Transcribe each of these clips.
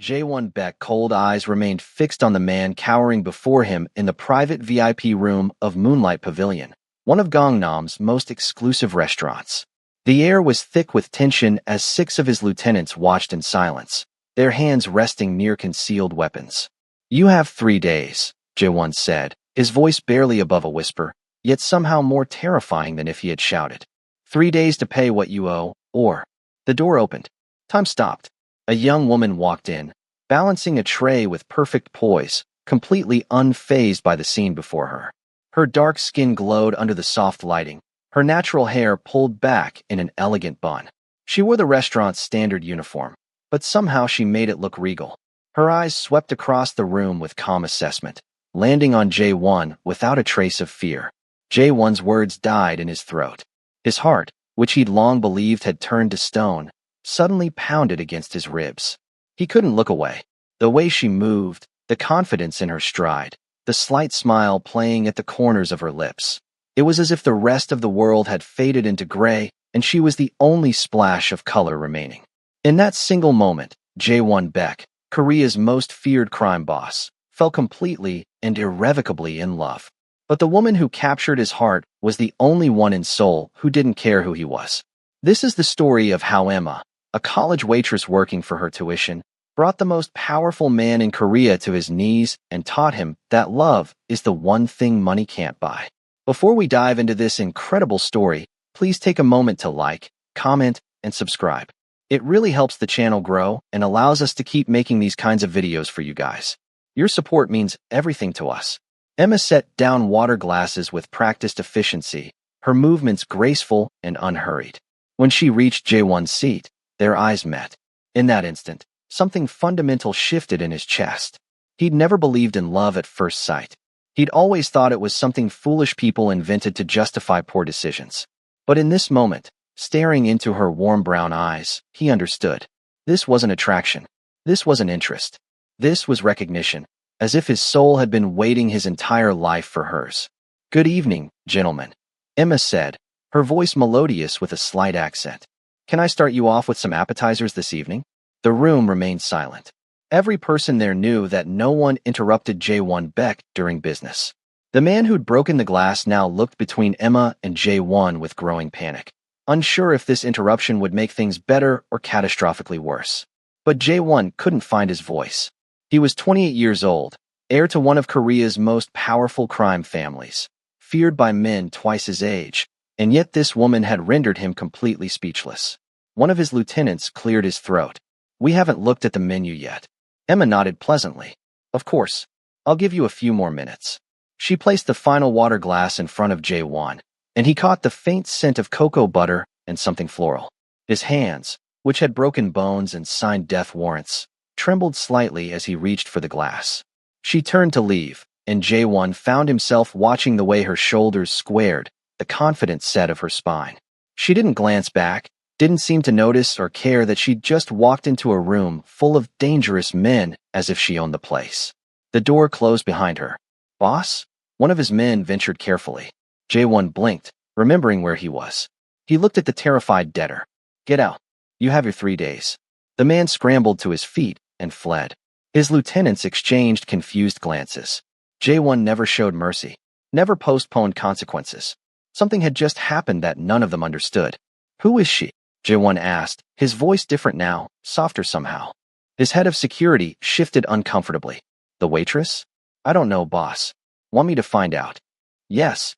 Jae-won Beck's cold eyes remained fixed on the man cowering before him in the private VIP room of Moonlight Pavilion, one of Gangnam's most exclusive restaurants. The air was thick with tension as 6 of his lieutenants watched in silence, their hands resting near concealed weapons. "You have 3 days," Jae-won said, his voice barely above a whisper, yet somehow more terrifying than if he had shouted. 3 days to pay what you owe, or... The door opened. Time stopped. A young woman walked in, balancing a tray with perfect poise, completely unfazed by the scene before her. Her dark skin glowed under the soft lighting, her natural hair pulled back in an elegant bun. She wore the restaurant's standard uniform, but somehow she made it look regal. Her eyes swept across the room with calm assessment, landing on Jae-won without a trace of fear. Jae-won's words died in his throat. His heart, which he'd long believed had turned to stone, suddenly pounded against his ribs. He couldn't look away. The way she moved, the confidence in her stride, the slight smile playing at the corners of her lips. It was as if the rest of the world had faded into gray and she was the only splash of color remaining. In that single moment, Jae-won Beck, Korea's most feared crime boss, fell completely and irrevocably in love. But the woman who captured his heart was the only one in Seoul who didn't care who he was. This is the story of how Emma, a college waitress working for her tuition, brought the most powerful man in Korea to his knees and taught him that love is the one thing money can't buy. Before we dive into this incredible story, please take a moment to like, comment, and subscribe. It really helps the channel grow and allows us to keep making these kinds of videos for you guys. Your support means everything to us. Emma set down water glasses with practiced efficiency, her movements graceful and unhurried. When she reached Jae-won's seat, their eyes met. In that instant, something fundamental shifted in his chest. He'd never believed in love at first sight. He'd always thought it was something foolish people invented to justify poor decisions. But in this moment, staring into her warm brown eyes, he understood. This wasn't attraction. This wasn't interest. This was recognition, as if his soul had been waiting his entire life for hers. "Good evening, gentlemen," Emma said, her voice melodious with a slight accent. "Can I start you off with some appetizers this evening?" The room remained silent. Every person there knew that no one interrupted Jae-won Beck during business. The man who'd broken the glass now looked between Emma and Jae-won with growing panic, unsure if this interruption would make things better or catastrophically worse. But Jae-won couldn't find his voice. He was 28 years old, heir to one of Korea's most powerful crime families, feared by men twice his age, and yet this woman had rendered him completely speechless. One of his lieutenants cleared his throat. "We haven't looked at the menu yet." Emma nodded pleasantly. "Of course. I'll give you a few more minutes." She placed the final water glass in front of Jae-won, and he caught the faint scent of cocoa butter and something floral. His hands, which had broken bones and signed death warrants, trembled slightly as he reached for the glass. She turned to leave, and Jae-won found himself watching the way her shoulders squared, the confident set of her spine. She didn't glance back, didn't seem to notice or care that she'd just walked into a room full of dangerous men as if she owned the place. The door closed behind her. "Boss?" One of his men ventured carefully. Jae-won blinked, remembering where he was. He looked at the terrified debtor. "Get out. You have your 3 days." The man scrambled to his feet and fled. His lieutenants exchanged confused glances. Jae-won never showed mercy, never postponed consequences. Something had just happened that none of them understood. "Who is she?" Jae-won asked, his voice different now, softer somehow. His head of security shifted uncomfortably. "The waitress?" "I don't know, boss. Want me to find out?" "Yes."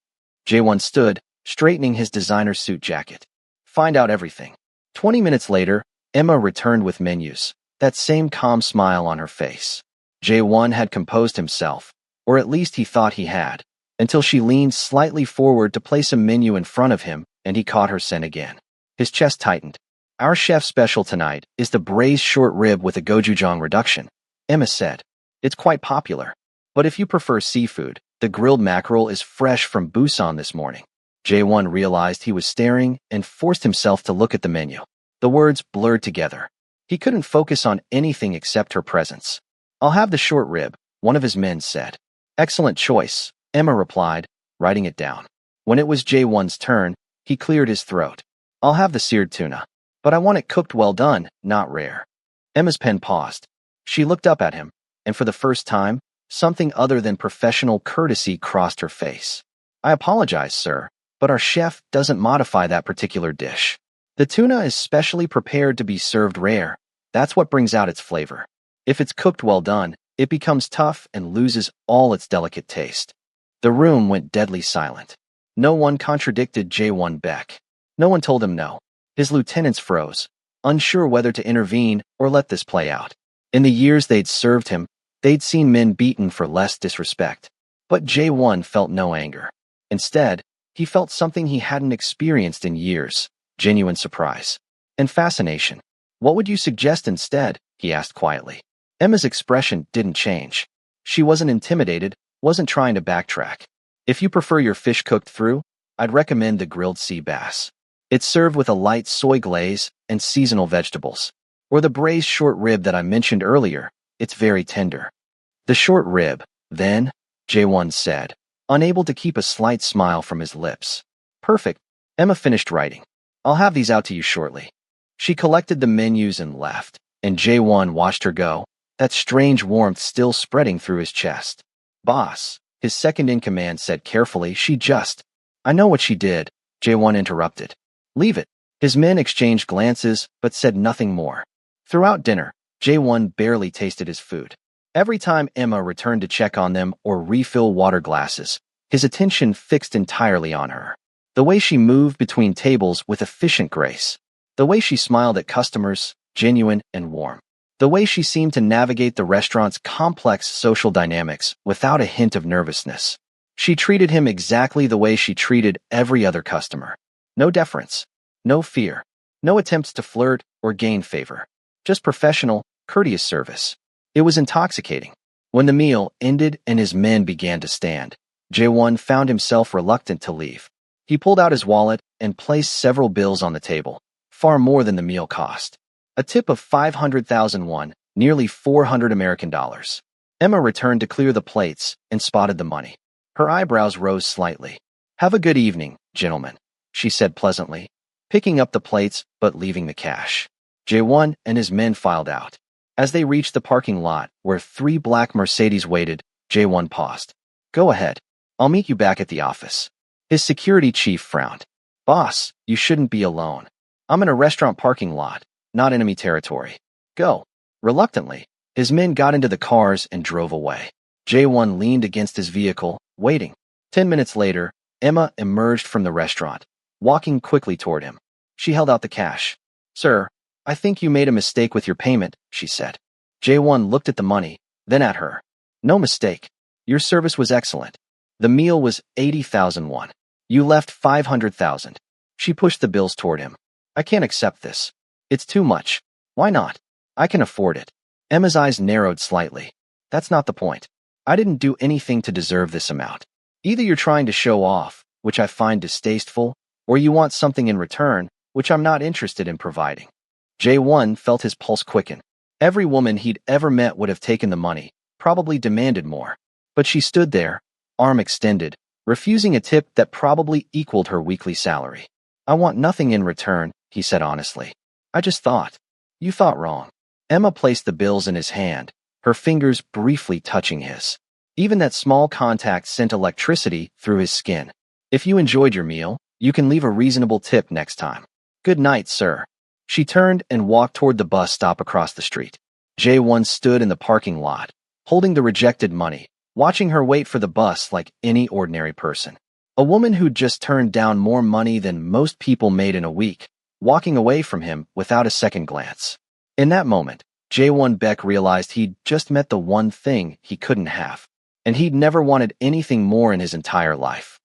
Jae-won stood, straightening his designer suit jacket. "Find out everything." 20 minutes later, Emma returned with menus, that same calm smile on her face. Jae-won had composed himself, or at least he thought he had, until she leaned slightly forward to place a menu in front of him, and he caught her scent again. His chest tightened. "Our chef's special tonight is the braised short rib with a gochujang reduction," Emma said. "It's quite popular. But if you prefer seafood, the grilled mackerel is fresh from Busan this morning." Jae-won realized he was staring and forced himself to look at the menu. The words blurred together. He couldn't focus on anything except her presence. "I'll have the short rib," one of his men said. "Excellent choice," Emma replied, writing it down. When it was Jae-won's turn, he cleared his throat. "I'll have the seared tuna, but I want it cooked well done, not rare." Emma's pen paused. She looked up at him, and for the first time, something other than professional courtesy crossed her face. I apologize, sir, but our chef doesn't modify that particular dish. The tuna is specially prepared to be served rare. That's what brings out its flavor. If it's cooked well done, it becomes tough and loses all its delicate taste. The room went deadly silent. No one contradicted J1 Beck. No one told him no. His lieutenants froze, unsure whether to intervene or let this play out. In the years they'd served him, they'd seen men beaten for less disrespect. But J1 felt no anger. Instead, he felt something he hadn't experienced in years, genuine surprise and fascination. What would you suggest instead? He asked quietly. Emma's expression didn't change. She wasn't intimidated, wasn't trying to backtrack. If you prefer your fish cooked through, I'd recommend the grilled sea bass. It's served with a light soy glaze and seasonal vegetables. Or the braised short rib that I mentioned earlier, it's very tender. The short rib, then, J1 said, unable to keep a slight smile from his lips. Perfect. Emma finished writing. I'll have these out to you shortly. She collected the menus and left, and J1 watched her go, that strange warmth still spreading through his chest. Boss, his second-in-command said carefully, I know what she did, J1 interrupted. Leave it. His men exchanged glances, but said nothing more. Throughout dinner, J1 barely tasted his food. Every time Emma returned to check on them or refill water glasses, his attention fixed entirely on her. The way she moved between tables with efficient grace. The way she smiled at customers, genuine and warm. The way she seemed to navigate the restaurant's complex social dynamics without a hint of nervousness. She treated him exactly the way she treated every other customer. No deference, no fear, no attempts to flirt or gain favor. Just professional, courteous service. It was intoxicating. When the meal ended and his men began to stand, J1 found himself reluctant to leave. He pulled out his wallet and placed several bills on the table, far more than the meal cost. A tip of 500,000 won, nearly 400 American dollars. Emma returned to clear the plates and spotted the money. Her eyebrows rose slightly. Have a good evening, gentlemen, she said pleasantly, picking up the plates but leaving the cash. J1 and his men filed out. As they reached the parking lot where 3 black Mercedes waited, J1 paused. Go ahead. I'll meet you back at the office. His security chief frowned. Boss, you shouldn't be alone. I'm in a restaurant parking lot, not enemy territory. Go. Reluctantly, his men got into the cars and drove away. J1 leaned against his vehicle, waiting. 10 minutes later, Emma emerged from the restaurant, walking quickly toward him. She held out the cash. Sir, I think you made a mistake with your payment, she said. J1 looked at the money, then at her. No mistake. Your service was excellent. The meal was 80,000 won. You left 500,000. She pushed the bills toward him. I can't accept this. It's too much. Why not? I can afford it. Emma's eyes narrowed slightly. That's not the point. I didn't do anything to deserve this amount. Either you're trying to show off, which I find distasteful, or you want something in return, which I'm not interested in providing. J1 felt his pulse quicken. Every woman he'd ever met would have taken the money, probably demanded more. But she stood there, arm extended, refusing a tip that probably equaled her weekly salary. I want nothing in return, he said honestly. I just thought. You thought wrong. Emma placed the bills in his hand, her fingers briefly touching his. Even that small contact sent electricity through his skin. If you enjoyed your meal, you can leave a reasonable tip next time. Good night, sir. She turned and walked toward the bus stop across the street. J1 stood in the parking lot, holding the rejected money, watching her wait for the bus like any ordinary person. A woman who'd just turned down more money than most people made in a week, walking away from him without a second glance. In that moment, J1 Beck realized he'd just met the one thing he couldn't have, and he'd never wanted anything more in his entire life.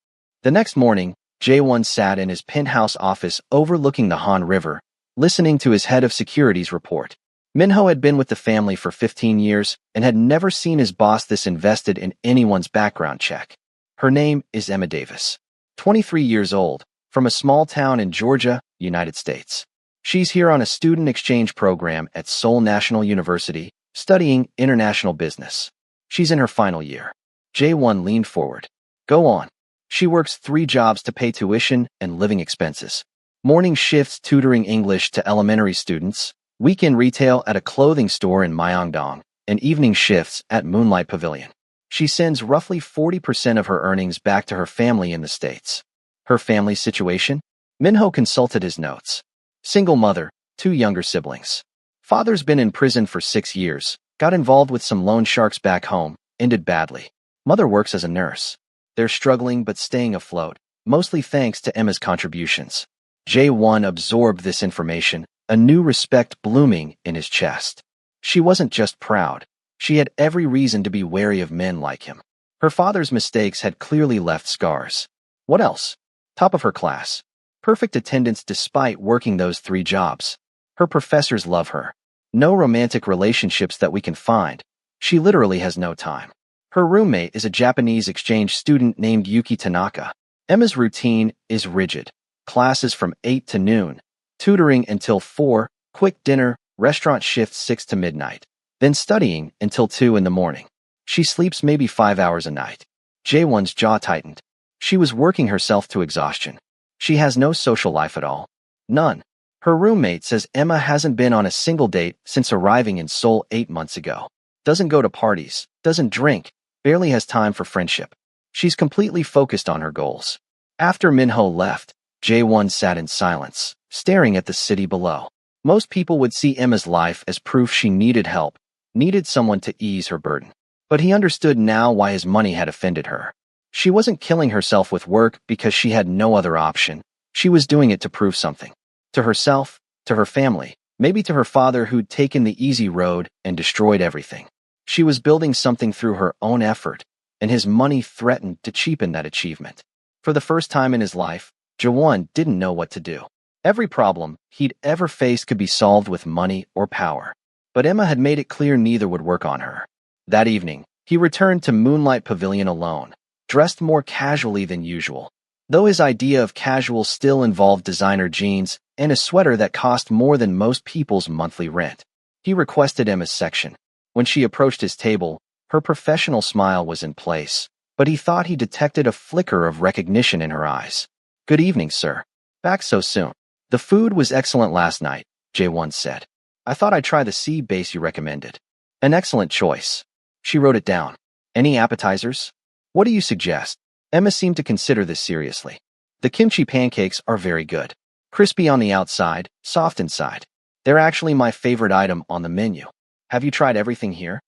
The next morning, J1 sat in his penthouse office overlooking the Han River, listening to his head of security's report. Minho had been with the family for 15 years and had never seen his boss this invested in anyone's background check. Her name is Emma Davis, 23 years old, from a small town in Georgia, United States. She's here on a student exchange program at Seoul National University, studying international business. She's in her final year. J1 leaned forward. Go on. She works 3 jobs to pay tuition and living expenses. Morning shifts tutoring English to elementary students, weekend retail at a clothing store in Myeongdong, and evening shifts at Moonlight Pavilion. She sends roughly 40% of her earnings back to her family in the States. Her family situation? Minho consulted his notes. Single mother, 2 younger siblings. Father's been in prison for 6 years, got involved with some loan sharks back home, ended badly. Mother works as a nurse. They're struggling but staying afloat, mostly thanks to Emma's contributions. J1 absorbed this information, a new respect blooming in his chest. She wasn't just proud. She had every reason to be wary of men like him. Her father's mistakes had clearly left scars. What else? Top of her class. Perfect attendance despite working those 3 jobs. Her professors love her. No romantic relationships that we can find. She literally has no time. Her roommate is a Japanese exchange student named Yuki Tanaka. Emma's routine is rigid. Classes from 8 to noon. Tutoring until 4, quick dinner, restaurant shifts 6 to midnight. Then studying until 2 in the morning. She sleeps maybe 5 hours a night. J1's jaw tightened. She was working herself to exhaustion. She has no social life at all. None. Her roommate says Emma hasn't been on a single date since arriving in Seoul 8 months ago. Doesn't go to parties, doesn't drink, barely has time for friendship. She's completely focused on her goals. After Minho left, J1 sat in silence, staring at the city below. Most people would see Emma's life as proof she needed help, needed someone to ease her burden. But he understood now why his money had offended her. She wasn't killing herself with work because she had no other option. She was doing it to prove something. To herself, to her family, maybe to her father who'd taken the easy road and destroyed everything. She was building something through her own effort, and his money threatened to cheapen that achievement. For the first time in his life, Jawan didn't know what to do. Every problem he'd ever faced could be solved with money or power. But Emma had made it clear neither would work on her. That evening, he returned to Moonlight Pavilion alone, dressed more casually than usual. Though his idea of casual still involved designer jeans and a sweater that cost more than most people's monthly rent. He requested Emma's section. When she approached his table, her professional smile was in place, but he thought he detected a flicker of recognition in her eyes. "Good evening, sir. Back so soon." "The food was excellent last night," J1 said. "I thought I'd try the sea base you recommended." "An excellent choice." She wrote it down. "Any appetizers?" "What do you suggest?" Emma seemed to consider this seriously. "The kimchi pancakes are very good. Crispy on the outside, soft inside. They're actually my favorite item on the menu. Have you tried everything here?"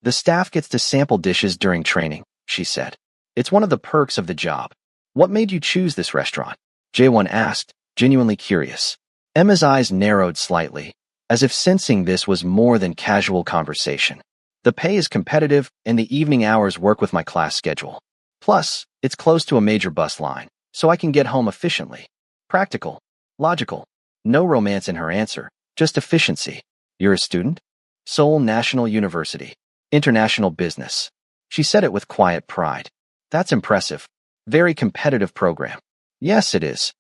"The staff gets to sample dishes during training," she said. "It's one of the perks of the job." "What made you choose this restaurant?" J1 asked, genuinely curious. Emma's eyes narrowed slightly, as if sensing this was more than casual conversation. "The pay is competitive, and the evening hours work with my class schedule. Plus, it's close to a major bus line, so I can get home efficiently. Practical. Logical." No romance in her answer, just efficiency. "You're a student?" "Seoul National University. International Business." She said it with quiet pride. "That's impressive. Very competitive program." "Yes, it is."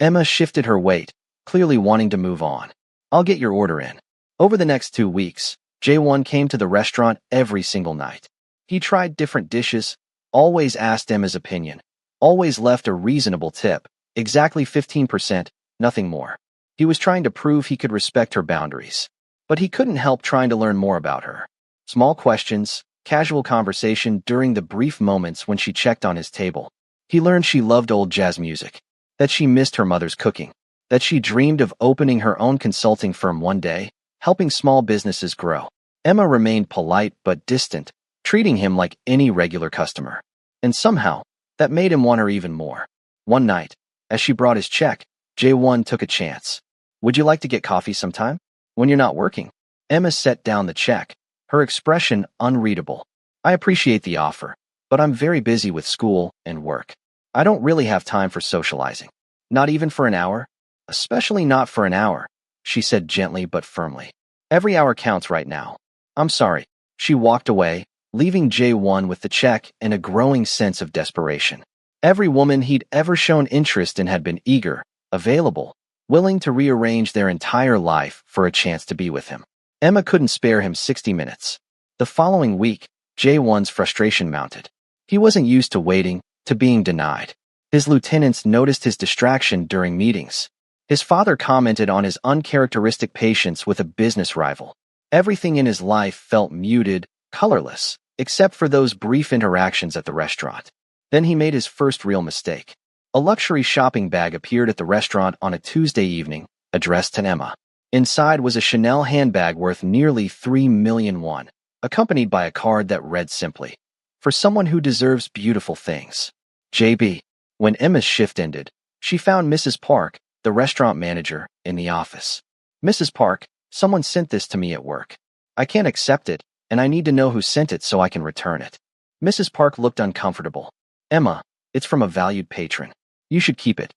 Emma shifted her weight, clearly wanting to move on. "I'll get your order in." Over the next 2 weeks, J1 came to the restaurant every single night. He tried different dishes, always asked Emma's opinion, always left a reasonable tip, exactly 15%, nothing more. He was trying to prove he could respect her boundaries. But he couldn't help trying to learn more about her. Small questions, casual conversation during the brief moments when she checked on his table. He learned she loved old jazz music, that she missed her mother's cooking, that she dreamed of opening her own consulting firm one day, helping small businesses grow. Emma remained polite but distant, treating him like any regular customer. And somehow, that made him want her even more. One night, as she brought his check, J1 took a chance. "Would you like to get coffee sometime? When you're not working?" Emma set down the check, her expression unreadable. "I appreciate the offer, but I'm very busy with school and work. I don't really have time for socializing. Not even for an hour? Especially not for an hour," she said gently but firmly. "Every hour counts right now. I'm sorry." She walked away, leaving J1 with the check and a growing sense of desperation. Every woman he'd ever shown interest in had been eager, available, willing to rearrange their entire life for a chance to be with him. Emma couldn't spare him 60 minutes. The following week, J1's frustration mounted. He wasn't used to waiting, to being denied. His lieutenants noticed his distraction during meetings. His father commented on his uncharacteristic patience with a business rival. Everything in his life felt muted, colorless, except for those brief interactions at the restaurant. Then he made his first real mistake. A luxury shopping bag appeared at the restaurant on a Tuesday evening, addressed to Emma. Inside was a Chanel handbag worth nearly 3 million won, accompanied by a card that read simply, "For someone who deserves beautiful things. JB." When Emma's shift ended, she found Mrs. Park, the restaurant manager, in the office. "Mrs. Park, someone sent this to me at work. I can't accept it, and I need to know who sent it so I can return it." Mrs. Park looked uncomfortable. "Emma, it's from a valued patron. You should keep it.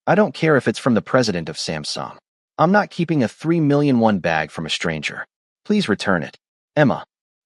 I don't care if it's from the president of Samsung. I'm not keeping a 3 million bag from a stranger. Please return it." "Emma."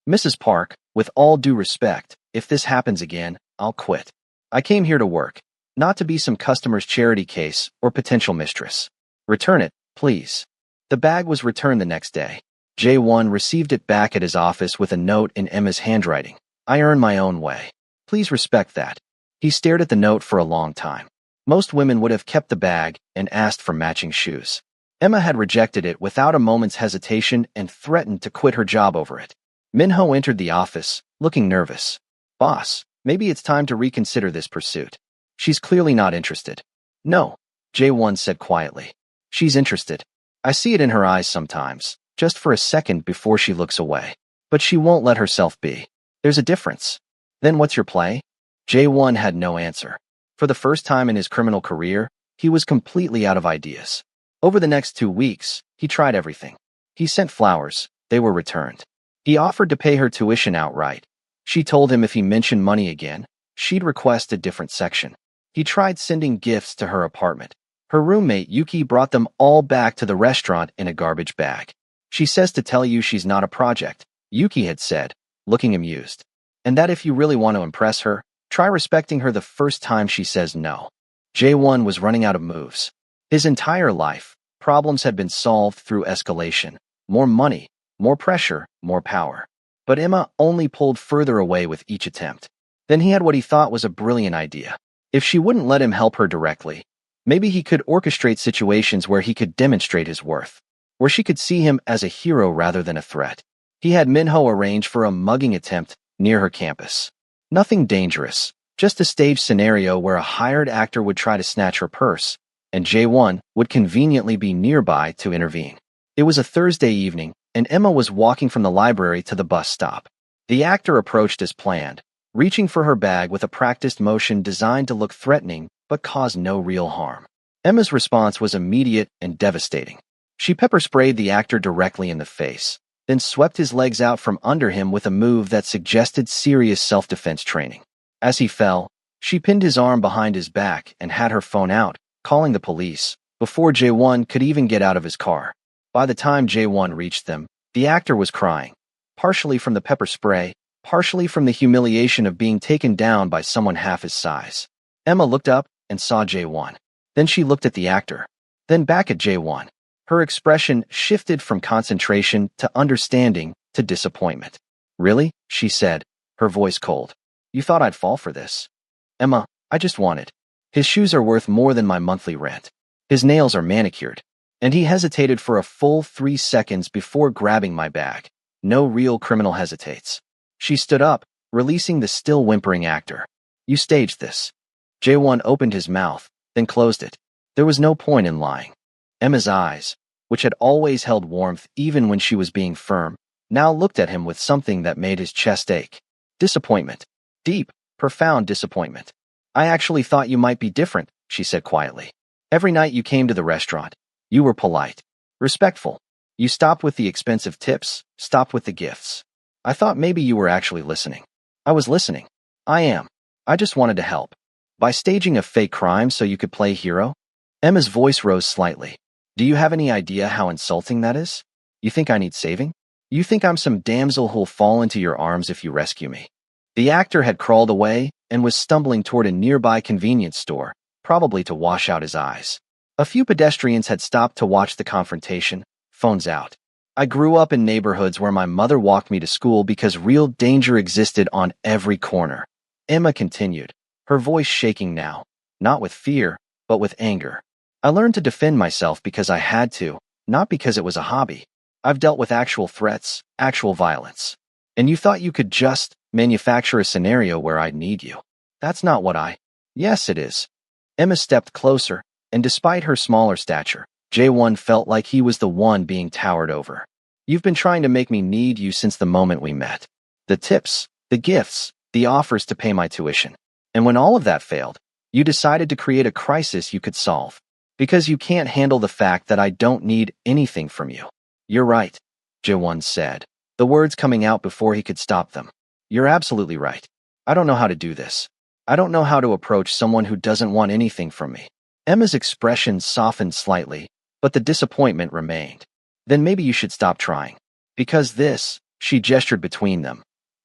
"Mrs. Park, with all due respect, if this happens again, I'll quit. I came here to work, not to be some customer's charity case or potential mistress. Return it, please." The bag was returned the next day. Jae-won received it back at his office with a note in Emma's handwriting. "I earn my own way. Please respect that." He stared at the note for a long time. Most women would have kept the bag and asked for matching shoes. Emma had rejected it without a moment's hesitation and threatened to quit her job over it. Minho entered the office, looking nervous. "Boss, maybe it's time to reconsider this pursuit. She's clearly not interested." "No," Jae-won said quietly. "She's interested. I see it in her eyes sometimes, just for a second before she looks away. But she won't let herself be. There's a difference." "Then what's your play?" Jae-won had no answer. For the first time in his criminal career, he was completely out of ideas. Over the next 2 weeks, he tried everything. He sent flowers. They were returned. He offered to pay her tuition outright. She told him if he mentioned money again, she'd request a different section. He tried sending gifts to her apartment. Her roommate Yuki brought them all back to the restaurant in a garbage bag. "She says to tell you she's not a project," Yuki had said, looking amused. "And that if you really want to impress her, try respecting her the first time she says no." Jae-won was running out of moves. His entire life, problems had been solved through escalation. More money, more pressure, more power. But Emma only pulled further away with each attempt. Then he had what he thought was a brilliant idea. If she wouldn't let him help her directly, maybe he could orchestrate situations where he could demonstrate his worth, where she could see him as a hero rather than a threat. He had Minho arrange for a mugging attempt near her campus. Nothing dangerous, just a staged scenario where a hired actor would try to snatch her purse, and Jae-won would conveniently be nearby to intervene. It was a Thursday evening, and Emma was walking from the library to the bus stop. The actor approached as planned, reaching for her bag with a practiced motion designed to look threatening but cause no real harm. Emma's response was immediate and devastating. She pepper-sprayed the actor directly in the face, then swept his legs out from under him with a move that suggested serious self-defense training. As he fell, she pinned his arm behind his back and had her phone out, calling the police, before Jae-won could even get out of his car. By the time Jae-won reached them, the actor was crying, partially from the pepper spray, partially from the humiliation of being taken down by someone half his size. Emma looked up and saw Jae-won. Then she looked at the actor, then back at Jae-won. Her expression shifted from concentration to understanding to disappointment. "Really?" she said, her voice cold. "You thought I'd fall for this?" "Emma, I just wanted. His shoes are worth more than my monthly rent. His nails are manicured." And he hesitated for a full 3 seconds before grabbing my bag. No real criminal hesitates. She stood up, releasing the still whimpering actor. "You staged this." Jae-won opened his mouth, then closed it. There was no point in lying. Emma's eyes, which had always held warmth even when she was being firm, now looked at him with something that made his chest ache. Disappointment. Deep, profound disappointment. "I actually thought you might be different," she said quietly. "Every night you came to the restaurant, you were polite, respectful. You stopped with the expensive tips, stopped with the gifts. I thought maybe you were actually listening." "I was listening. I am. I just wanted to help. By staging a fake crime so you could play hero?" Emma's voice rose slightly. "Do you have any idea how insulting that is? You think I need saving? You think I'm some damsel who'll fall into your arms if you rescue me?" The actor had crawled away and was stumbling toward a nearby convenience store, probably to wash out his eyes. A few pedestrians had stopped to watch the confrontation, phones out. "I grew up in neighborhoods where my mother walked me to school because real danger existed on every corner," Emma continued, her voice shaking now, not with fear, but with anger. "I learned to defend myself because I had to, not because it was a hobby. I've dealt with actual threats, actual violence. And you thought you could just manufacture a scenario where I'd need you. That's not what I... Yes, it is. Emma stepped closer, and despite her smaller stature, J1 felt like he was the one being towered over. You've been trying to make me need you since the moment we met. The tips, the gifts, the offers to pay my tuition. And when all of that failed, you decided to create a crisis you could solve. Because you can't handle the fact that I don't need anything from you. You're right, J1 said, the words coming out before he could stop them. You're absolutely right. I don't know how to do this. I don't know how to approach someone who doesn't want anything from me. Emma's expression softened slightly, but the disappointment remained. Then maybe you should stop trying. Because this, she gestured between them.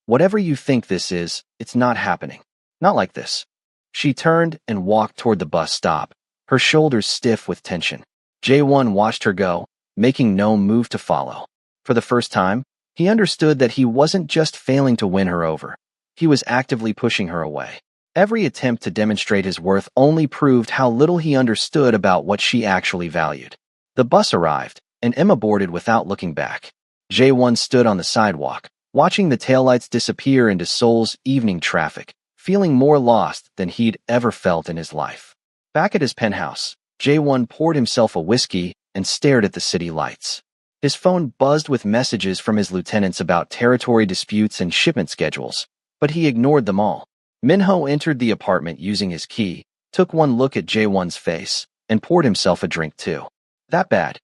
Whatever you think this is, it's not happening. Not like this. She turned and walked toward the bus stop, her shoulders stiff with tension. J1 watched her go, making no move to follow. For the first time, he understood that he wasn't just failing to win her over. He was actively pushing her away. Every attempt to demonstrate his worth only proved how little he understood about what she actually valued. The bus arrived, and Emma boarded without looking back. J1 stood on the sidewalk, watching the taillights disappear into Seoul's evening traffic, feeling more lost than he'd ever felt in his life. Back at his penthouse, J1 poured himself a whiskey and stared at the city lights. His phone buzzed with messages from his lieutenants about territory disputes and shipment schedules, but he ignored them all. Minho entered the apartment using his key, took one look at J1's face, and poured himself a drink too. That bad?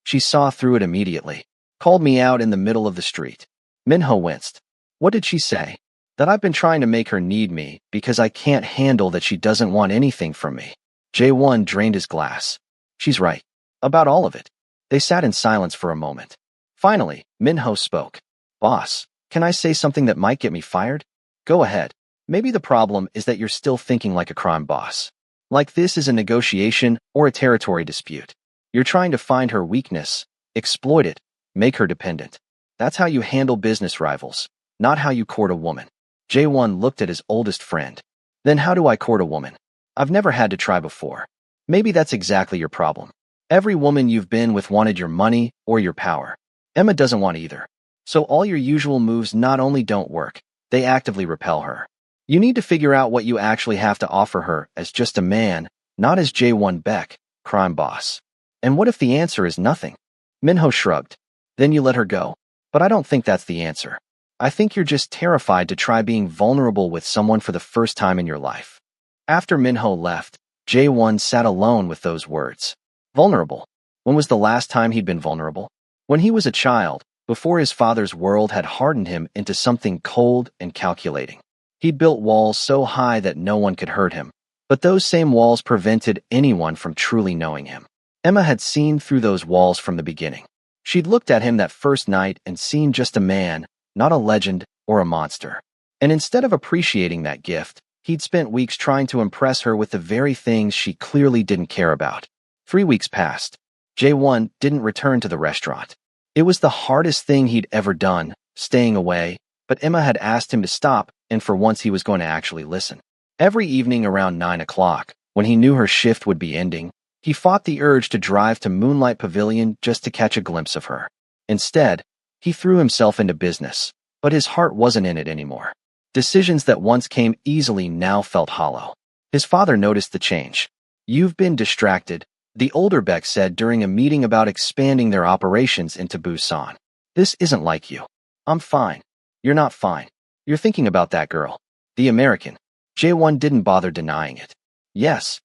She saw through it immediately. Called me out in the middle of the street. Minho winced. What did she say? That I've been trying to make her need me because I can't handle that she doesn't want anything from me. J1 drained his glass. She's right. About all of it. They sat in silence for a moment. Finally, Minho spoke. Boss, can I say something that might get me fired? Go ahead. Maybe the problem is that you're still thinking like a crime boss. Like this is a negotiation or a territory dispute. You're trying to find her weakness, exploit it, make her dependent. That's how you handle business rivals, not how you court a woman. J1 looked at his oldest friend. Then how do I court a woman? I've never had to try before. Maybe that's exactly your problem. Every woman you've been with wanted your money or your power. Emma doesn't want either. So all your usual moves not only don't work, they actively repel her. You need to figure out what you actually have to offer her as just a man, not as J1 Beck, crime boss. And what if the answer is nothing? Minho shrugged. Then you let her go. But I don't think that's the answer. I think you're just terrified to try being vulnerable with someone for the first time in your life. After Minho left, J1 sat alone with those words. Vulnerable. When was the last time he'd been vulnerable? When he was a child, before his father's world had hardened him into something cold and calculating. He'd built walls so high that no one could hurt him, but those same walls prevented anyone from truly knowing him. Emma had seen through those walls from the beginning. She'd looked at him that first night and seen just a man, not a legend or a monster. And instead of appreciating that gift, he'd spent weeks trying to impress her with the very things she clearly didn't care about. 3 weeks passed. J1 didn't return to the restaurant. It was the hardest thing he'd ever done, staying away, but Emma had asked him to stop, and for once he was going to actually listen. Every evening around 9 o'clock, when he knew her shift would be ending, he fought the urge to drive to Moonlight Pavilion just to catch a glimpse of her. Instead, he threw himself into business, but his heart wasn't in it anymore. Decisions that once came easily now felt hollow. His father noticed the change. You've been distracted, the older Beck said during a meeting about expanding their operations into Busan. This isn't like you. I'm fine. You're not fine. You're thinking about that girl. The American. J1 didn't bother denying it. Yes.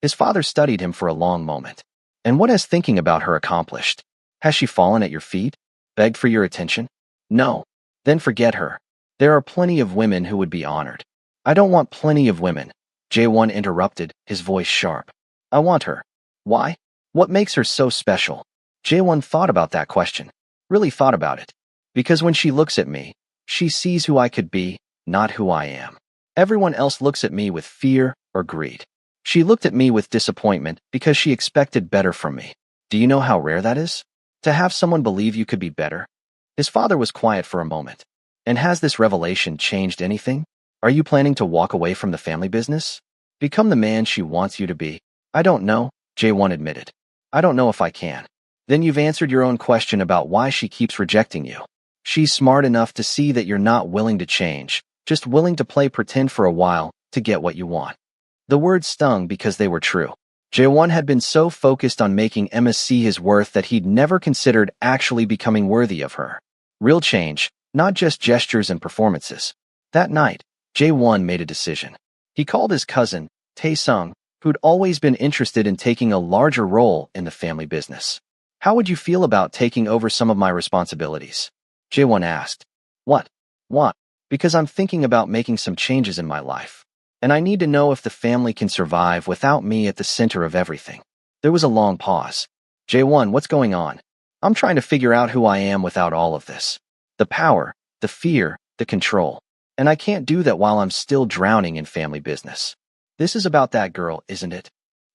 His father studied him for a long moment. And what has thinking about her accomplished? Has she fallen at your feet? Begged for your attention? No. Then forget her. There are plenty of women who would be honored. I don't want plenty of women. J1 interrupted, his voice sharp. I want her. Why? What makes her so special? J1 thought about that question. Really thought about it. Because when she looks at me, she sees who I could be, not who I am. Everyone else looks at me with fear or greed. She looked at me with disappointment because she expected better from me. Do you know how rare that is? To have someone believe you could be better? His father was quiet for a moment. And has this revelation changed anything? Are you planning to walk away from the family business? Become the man she wants you to be? I don't know, J1 admitted. I don't know if I can. Then you've answered your own question about why she keeps rejecting you. She's smart enough to see that you're not willing to change, just willing to play pretend for a while to get what you want. The words stung because they were true. Jaewon had been so focused on making Emma see his worth that he'd never considered actually becoming worthy of her. Real change, not just gestures and performances. That night, Jaewon made a decision. He called his cousin, Tae-sung, who'd always been interested in taking a larger role in the family business. How would you feel about taking over some of my responsibilities? Jaewon asked. What? What? Because I'm thinking about making some changes in my life. And I need to know if the family can survive without me at the center of everything. There was a long pause. Jaewon, what's going on? I'm trying to figure out who I am without all of this. The power, the fear, the control. And I can't do that while I'm still drowning in family business. This is about that girl, isn't it?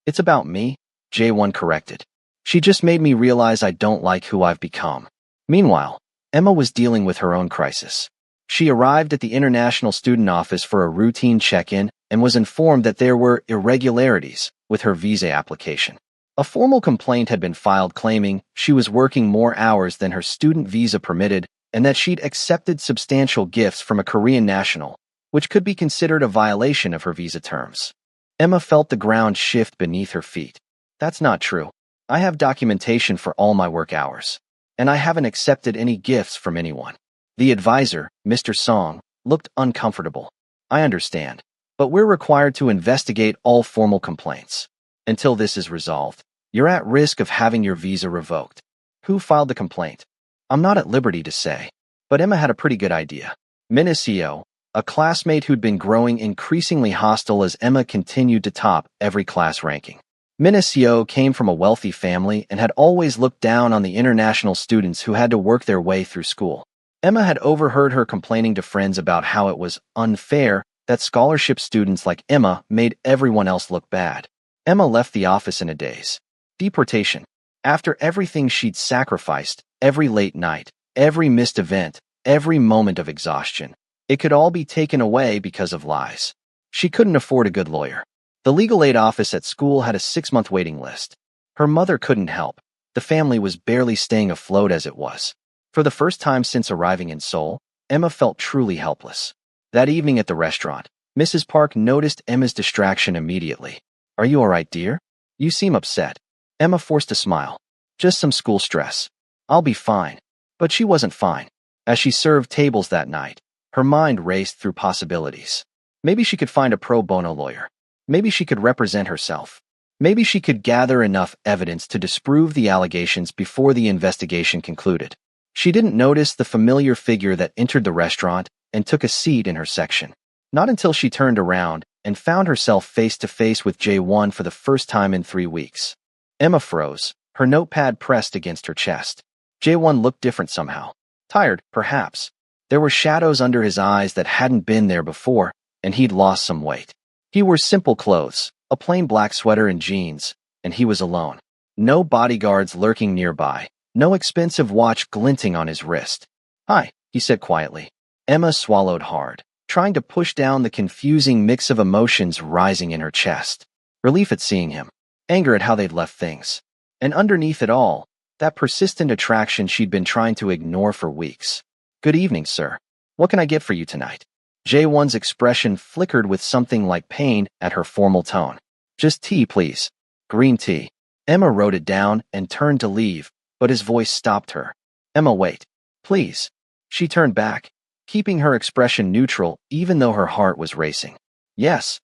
It's about me, Jaewon corrected. She just made me realize I don't like who I've become. Meanwhile, Emma was dealing with her own crisis. She arrived at the International Student Office for a routine check-in and was informed that there were irregularities with her visa application. A formal complaint had been filed claiming she was working more hours than her student visa permitted and that she'd accepted substantial gifts from a Korean national, which could be considered a violation of her visa terms. Emma felt the ground shift beneath her feet. That's not true. I have documentation for all my work hours, and I haven't accepted any gifts from anyone. The advisor, Mr. Song, looked uncomfortable. I understand, but we're required to investigate all formal complaints. Until this is resolved, you're at risk of having your visa revoked. Who filed the complaint? I'm not at liberty to say, but Emma had a pretty good idea. Minisio, a classmate who'd been growing increasingly hostile as Emma continued to top every class ranking. Minisio came from a wealthy family and had always looked down on the international students who had to work their way through school. Emma had overheard her complaining to friends about how it was unfair that scholarship students like Emma made everyone else look bad. Emma left the office in a daze. Deportation. After everything she'd sacrificed, every late night, every missed event, every moment of exhaustion, it could all be taken away because of lies. She couldn't afford a good lawyer. The legal aid office at school had a 6-month waiting list. Her mother couldn't help. The family was barely staying afloat as it was. For the first time since arriving in Seoul, Emma felt truly helpless. That evening at the restaurant, Mrs. Park noticed Emma's distraction immediately. Are you all right, dear? You seem upset. Emma forced a smile. Just some school stress. I'll be fine. But she wasn't fine. As she served tables that night, her mind raced through possibilities. Maybe she could find a pro bono lawyer. Maybe she could represent herself. Maybe she could gather enough evidence to disprove the allegations before the investigation concluded. She didn't notice the familiar figure that entered the restaurant and took a seat in her section. Not until she turned around and found herself face to face with Jaewon for the first time in 3 weeks. Emma froze, her notepad pressed against her chest. Jaewon looked different somehow. Tired, perhaps. There were shadows under his eyes that hadn't been there before, and he'd lost some weight. He wore simple clothes, a plain black sweater and jeans, and he was alone. No bodyguards lurking nearby. No expensive watch glinting on his wrist. Hi, he said quietly. Emma swallowed hard, trying to push down the confusing mix of emotions rising in her chest. Relief at seeing him, anger at how they'd left things, and underneath it all, that persistent attraction she'd been trying to ignore for weeks. Good evening, sir. What can I get for you tonight? Jaewon's expression flickered with something like pain at her formal tone. Just tea, please. Green tea. Emma wrote it down and turned to leave, but his voice stopped her. Emma, wait. Please. She turned back, keeping her expression neutral even though her heart was racing. Yes.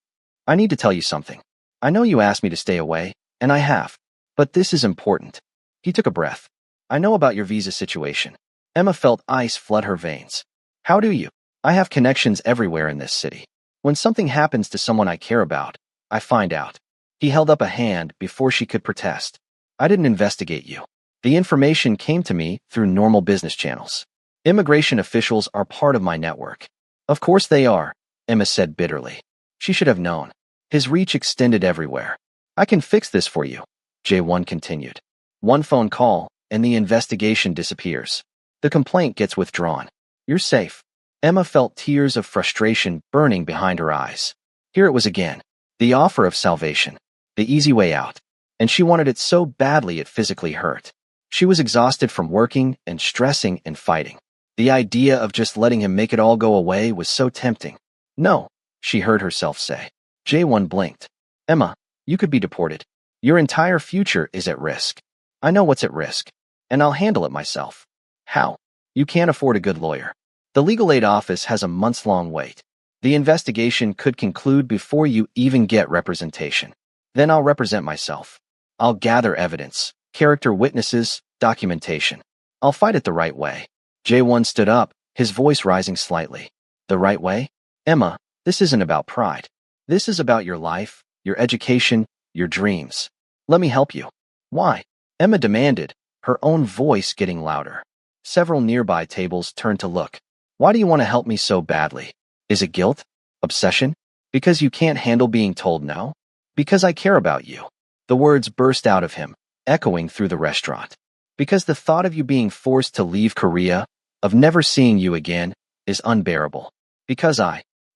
I need to tell you something. I know you asked me to stay away, and I have. But this is important. He took a breath. I know about your visa situation. Emma felt ice flood her veins. How do you? I have connections everywhere in this city. When something happens to someone I care about, I find out. He held up a hand before she could protest. I didn't investigate you. The information came to me through normal business channels. Immigration officials are part of my network. Of course they are, Emma said bitterly. She should have known. His reach extended everywhere. I can fix this for you, Jaewon continued. One phone call, and the investigation disappears. The complaint gets withdrawn. You're safe. Emma felt tears of frustration burning behind her eyes. Here it was again. The offer of salvation. The easy way out. And she wanted it so badly it physically hurt. She was exhausted from working and stressing and fighting. The idea of just letting him make it all go away was so tempting. No, she heard herself say. Jae-won blinked. Emma, you could be deported. Your entire future is at risk. I know what's at risk, and I'll handle it myself. How? You can't afford a good lawyer. The legal aid office has a months-long wait. The investigation could conclude before you even get representation. Then I'll represent myself. I'll gather evidence, character witnesses, documentation. I'll fight it the right way. Jae-won stood up, his voice rising slightly. The right way? Emma, this isn't about pride. This is about your life, your education, your dreams. Let me help you. Why? Emma demanded, her own voice getting louder. Several nearby tables turned to look. Why do you want to help me so badly? Is it guilt? Obsession? Because you can't handle being told no? Because I care about you. The words burst out of him, echoing through the restaurant. Because the thought of you being forced to leave Korea, of never seeing you again, is unbearable. Because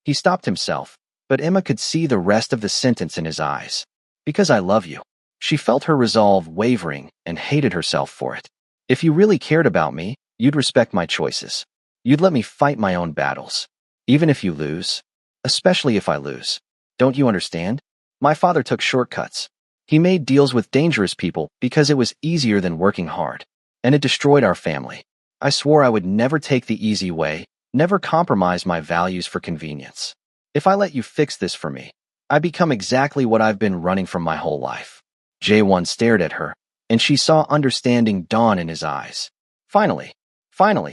He stopped himself, but Emma could see the rest of the sentence in his eyes. Because I love you. She felt her resolve wavering and hated herself for it. If you really cared about me, you'd respect my choices. You'd let me fight my own battles. Even if you lose. Especially if I lose. Don't you understand? My father took shortcuts. He made deals with dangerous people because it was easier than working hard. And it destroyed our family. I swore I would never take the easy way, never compromise my values for convenience. If I let you fix this for me, I become exactly what I've been running from my whole life. Jae-won stared at her, and she saw understanding dawn in his eyes. Finally,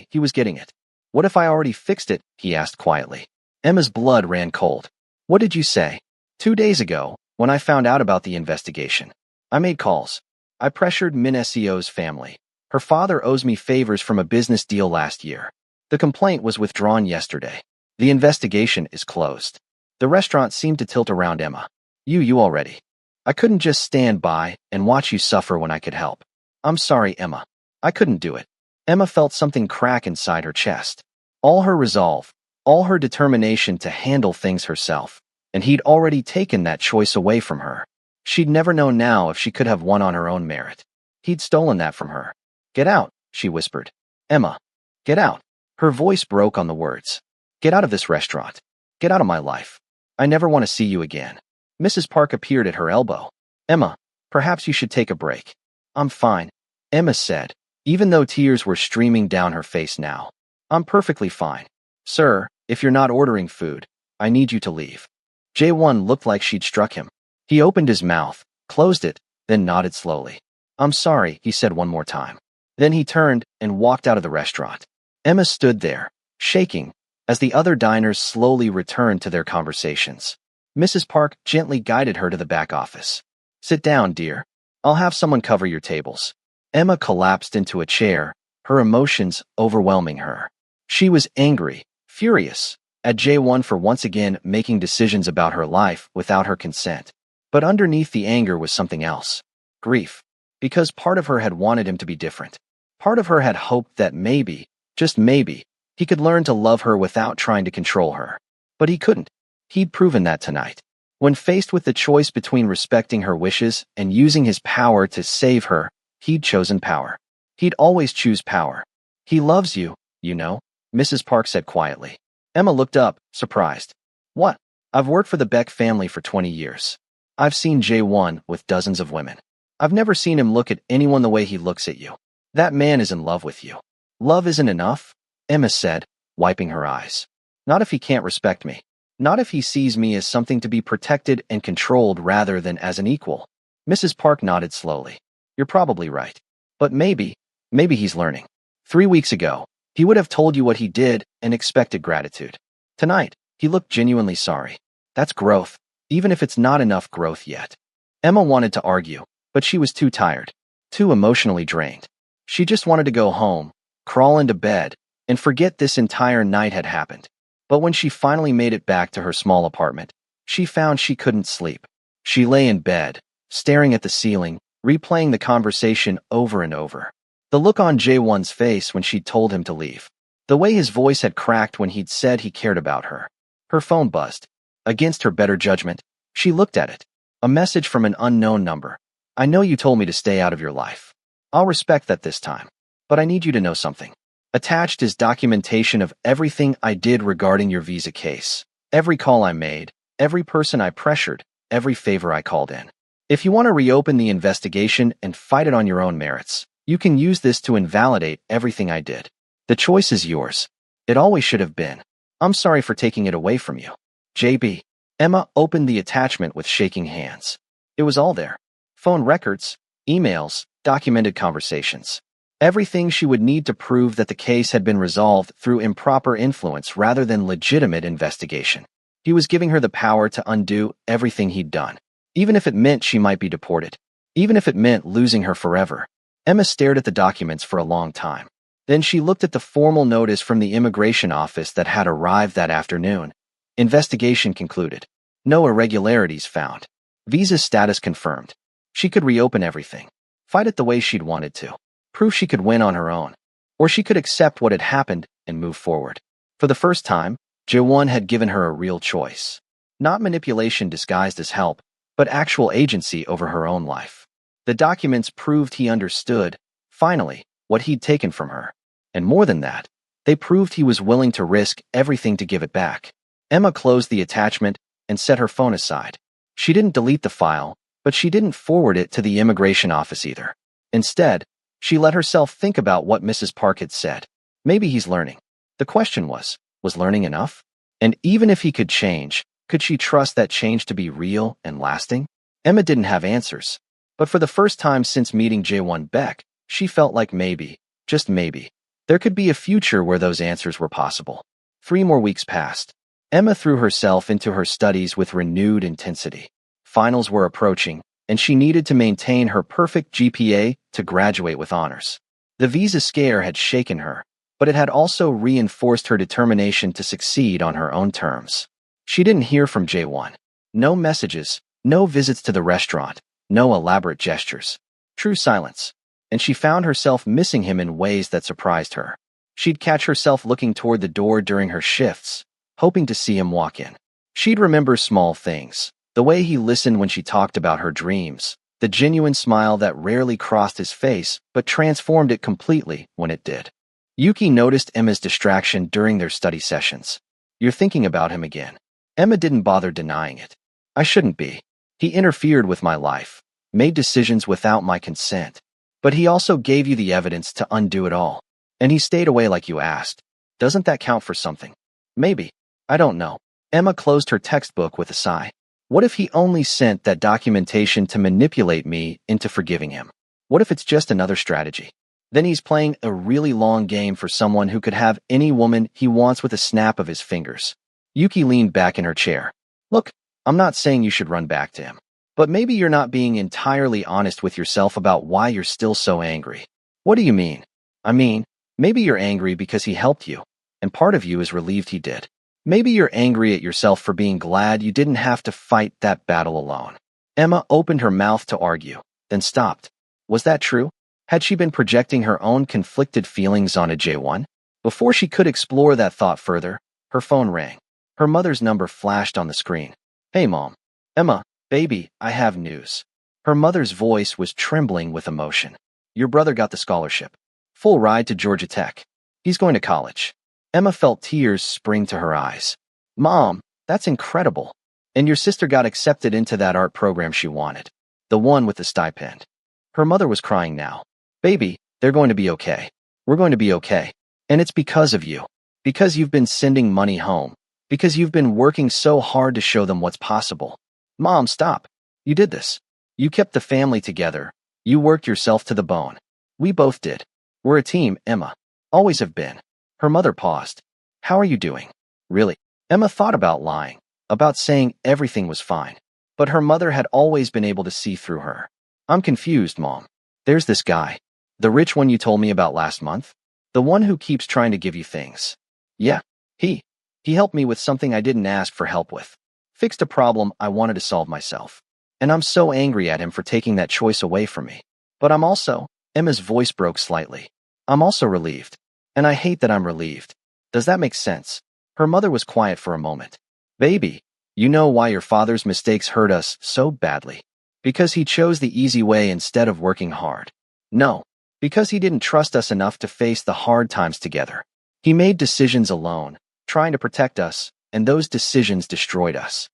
he was getting it. What if I already fixed it? He asked quietly. Emma's blood ran cold. What did you say? 2 days ago, when I found out about the investigation, I made calls. I pressured Min Seo's family. Her father owes me favors from a business deal last year. The complaint was withdrawn yesterday. The investigation is closed. The restaurant seemed to tilt around Emma. You already. I couldn't just stand by and watch you suffer when I could help. I'm sorry, Emma. I couldn't do it. Emma felt something crack inside her chest. All her resolve, all her determination to handle things herself, and he'd already taken that choice away from her. She'd never know now if she could have won on her own merit. He'd stolen that from her. Get out, she whispered. Emma, get out. Her voice broke on the words. Get out of this restaurant. Get out of my life. I never want to see you again. Mrs. Park appeared at her elbow. Emma, perhaps you should take a break. I'm fine, Emma said, even though tears were streaming down her face now. I'm perfectly fine. Sir, if you're not ordering food, I need you to leave. Jae-won looked like she'd struck him. He opened his mouth, closed it, then nodded slowly. I'm sorry, he said one more time. Then he turned and walked out of the restaurant. Emma stood there, shaking, as the other diners slowly returned to their conversations. Mrs. Park gently guided her to the back office. Sit down, dear. I'll have someone cover your tables. Emma collapsed into a chair, her emotions overwhelming her. She was angry, furious, at Jae-won for once again making decisions about her life without her consent. But underneath the anger was something else. Grief. Because part of her had wanted him to be different. Part of her had hoped that maybe, just maybe, he could learn to love her without trying to control her. But he couldn't. He'd proven that tonight. When faced with the choice between respecting her wishes and using his power to save her, he'd chosen power. He'd always choose power. He loves you, you know, Mrs. Park said quietly. Emma looked up, surprised. What? I've worked for the Beck family for 20 years. I've seen Jae-won with dozens of women. I've never seen him look at anyone the way he looks at you. That man is in love with you. Love isn't enough, Emma said, wiping her eyes. Not if he can't respect me. Not if he sees me as something to be protected and controlled rather than as an equal. Mrs. Park nodded slowly. You're probably right. But maybe he's learning. 3 weeks ago, he would have told you what he did and expected gratitude. Tonight, he looked genuinely sorry. That's growth, even if it's not enough growth yet. Emma wanted to argue, but she was too tired, too emotionally drained. She just wanted to go home, crawl into bed, and forget this entire night had happened. But when she finally made it back to her small apartment, she found she couldn't sleep. She lay in bed, staring at the ceiling, replaying the conversation over and over. The look on Jae-won's face when she'd told him to leave. The way his voice had cracked when he'd said he cared about her. Her phone buzzed. Against her better judgment, she looked at it. A message from an unknown number. I know you told me to stay out of your life. I'll respect that this time. But I need you to know something. Attached is documentation of everything I did regarding your visa case. Every call I made, every person I pressured, every favor I called in. If you want to reopen the investigation and fight it on your own merits, you can use this to invalidate everything I did. The choice is yours. It always should have been. I'm sorry for taking it away from you. JB. Emma opened the attachment with shaking hands. It was all there. Phone records, emails, documented conversations. Everything she would need to prove that the case had been resolved through improper influence rather than legitimate investigation. He was giving her the power to undo everything he'd done, even if it meant she might be deported, even if it meant losing her forever. Emma stared at the documents for a long time. Then she looked at the formal notice from the immigration office that had arrived that afternoon. Investigation concluded. No irregularities found. Visa status confirmed. She could reopen everything. Fight it the way she'd wanted to. Prove she could win on her own. Or she could accept what had happened and move forward. For the first time, Jaewon had given her a real choice. Not manipulation disguised as help, but actual agency over her own life. The documents proved he understood, finally, what he'd taken from her. And more than that, they proved he was willing to risk everything to give it back. Emma closed the attachment and set her phone aside. She didn't delete the file, but she didn't forward it to the immigration office either. Instead, she let herself think about what Mrs. Park had said. Maybe he's learning. The question was learning enough? And even if he could change, could she trust that change to be real and lasting? Emma didn't have answers. But for the first time since meeting Jaewon Beck, she felt like maybe, just maybe, there could be a future where those answers were possible. 3 more weeks passed. Emma threw herself into her studies with renewed intensity. Finals were approaching, and she needed to maintain her perfect GPA to graduate with honors. The visa scare had shaken her, but it had also reinforced her determination to succeed on her own terms. She didn't hear from Jaewon. No messages, no visits to the restaurant, no elaborate gestures. True silence. And she found herself missing him in ways that surprised her. She'd catch herself looking toward the door during her shifts, hoping to see him walk in. She'd remember small things, the way he listened when she talked about her dreams, the genuine smile that rarely crossed his face but transformed it completely when it did. Yuki noticed Emma's distraction during their study sessions. You're thinking about him again. Emma didn't bother denying it. I shouldn't be. He interfered with my life, made decisions without my consent. But he also gave you the evidence to undo it all. And he stayed away like you asked. Doesn't that count for something? Maybe. I don't know. Emma closed her textbook with a sigh. What if he only sent that documentation to manipulate me into forgiving him? What if it's just another strategy? Then he's playing a really long game for someone who could have any woman he wants with a snap of his fingers. Yuki leaned back in her chair. Look, I'm not saying you should run back to him. But maybe you're not being entirely honest with yourself about why you're still so angry. What do you mean? I mean, maybe you're angry because he helped you, and part of you is relieved he did. Maybe you're angry at yourself for being glad you didn't have to fight that battle alone. Emma opened her mouth to argue, then stopped. Was that true? Had she been projecting her own conflicted feelings onto Jaewon? Before she could explore that thought further, her phone rang. Her mother's number flashed on the screen. Hey, Mom. Emma, baby, I have news. Her mother's voice was trembling with emotion. Your brother got the scholarship. Full ride to Georgia Tech. He's going to college. Emma felt tears spring to her eyes. Mom, that's incredible. And your sister got accepted into that art program she wanted. The one with the stipend. Her mother was crying now. Baby, they're going to be okay. We're going to be okay. And it's because of you. Because you've been sending money home. Because you've been working so hard to show them what's possible. Mom, stop. You did this. You kept the family together. You worked yourself to the bone. We both did. We're a team, Emma. Always have been. Her mother paused. How are you doing? Really? Emma thought about lying, about saying everything was fine. But her mother had always been able to see through her. I'm confused, Mom. There's this guy. The rich one you told me about last month? The one who keeps trying to give you things. Yeah, he helped me with something I didn't ask for help with. Fixed a problem I wanted to solve myself. And I'm so angry at him for taking that choice away from me. But I'm also, Emma's voice broke slightly. I'm also relieved. And I hate that I'm relieved. Does that make sense? Her mother was quiet for a moment. Baby, you know why your father's mistakes hurt us so badly. Because he chose the easy way instead of working hard. No, Because he didn't trust us enough to face the hard times together. He made decisions alone, trying to protect us, and those decisions destroyed us.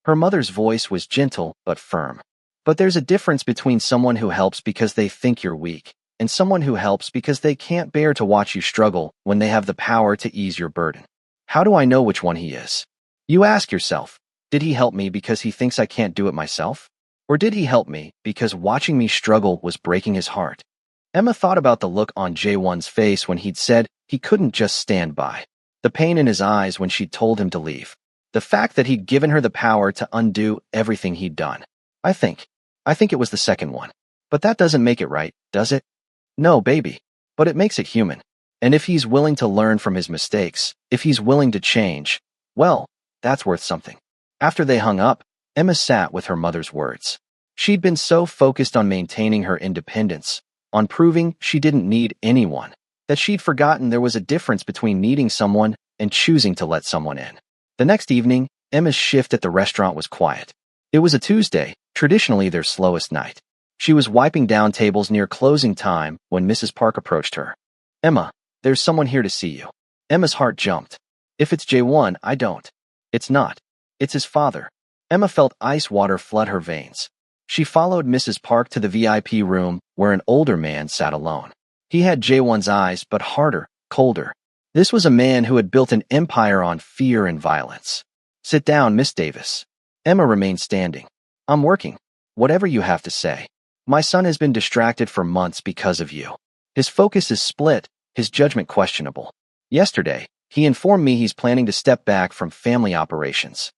Her mother's voice was gentle but firm. But there's a difference between someone who helps because they think you're weak, and someone who helps because they can't bear to watch you struggle when they have the power to ease your burden. How do I know which one he is? You ask yourself, did he help me because he thinks I can't do it myself? Or did he help me because watching me struggle was breaking his heart? Emma thought about the look on Jaewon's face when he'd said he couldn't just stand by. The pain in his eyes when she'd told him to leave. The fact that he'd given her the power to undo everything he'd done. I think it was the second one. But that doesn't make it right, does it? No, baby. But it makes it human. And if he's willing to learn from his mistakes, if he's willing to change, well, that's worth something. After they hung up, Emma sat with her mother's words. She'd been so focused on maintaining her independence, on proving she didn't need anyone, that she'd forgotten there was a difference between needing someone and choosing to let someone in. The next evening, Emma's shift at the restaurant was quiet. It was a Tuesday, traditionally their slowest night. She was wiping down tables near closing time when Mrs. Park approached her. Emma, there's someone here to see you. Emma's heart jumped. If it's Jaewon, I don't. It's not. It's his father. Emma felt ice water flood her veins. She followed Mrs. Park to the VIP room where an older man sat alone. He had Jaewon's eyes, but harder, colder. This was a man who had built an empire on fear and violence. Sit down, Miss Davis. Emma remained standing. I'm working. Whatever you have to say. My son has been distracted for months because of you. His focus is split, his judgment questionable. Yesterday, he informed me he's planning to step back from family operations.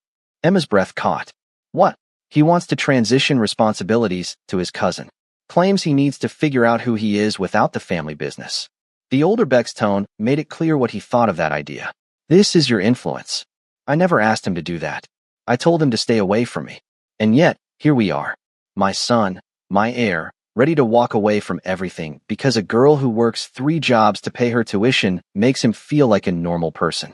Emma's breath caught. What? He wants to transition responsibilities to his cousin. Claims he needs to figure out who he is without the family business. The older Beck's tone made it clear what he thought of that idea. This is your influence. I never asked him to do that. I told him to stay away from me. And yet, here we are. My son, my heir, ready to walk away from everything because a girl who works 3 jobs to pay her tuition makes him feel like a normal person.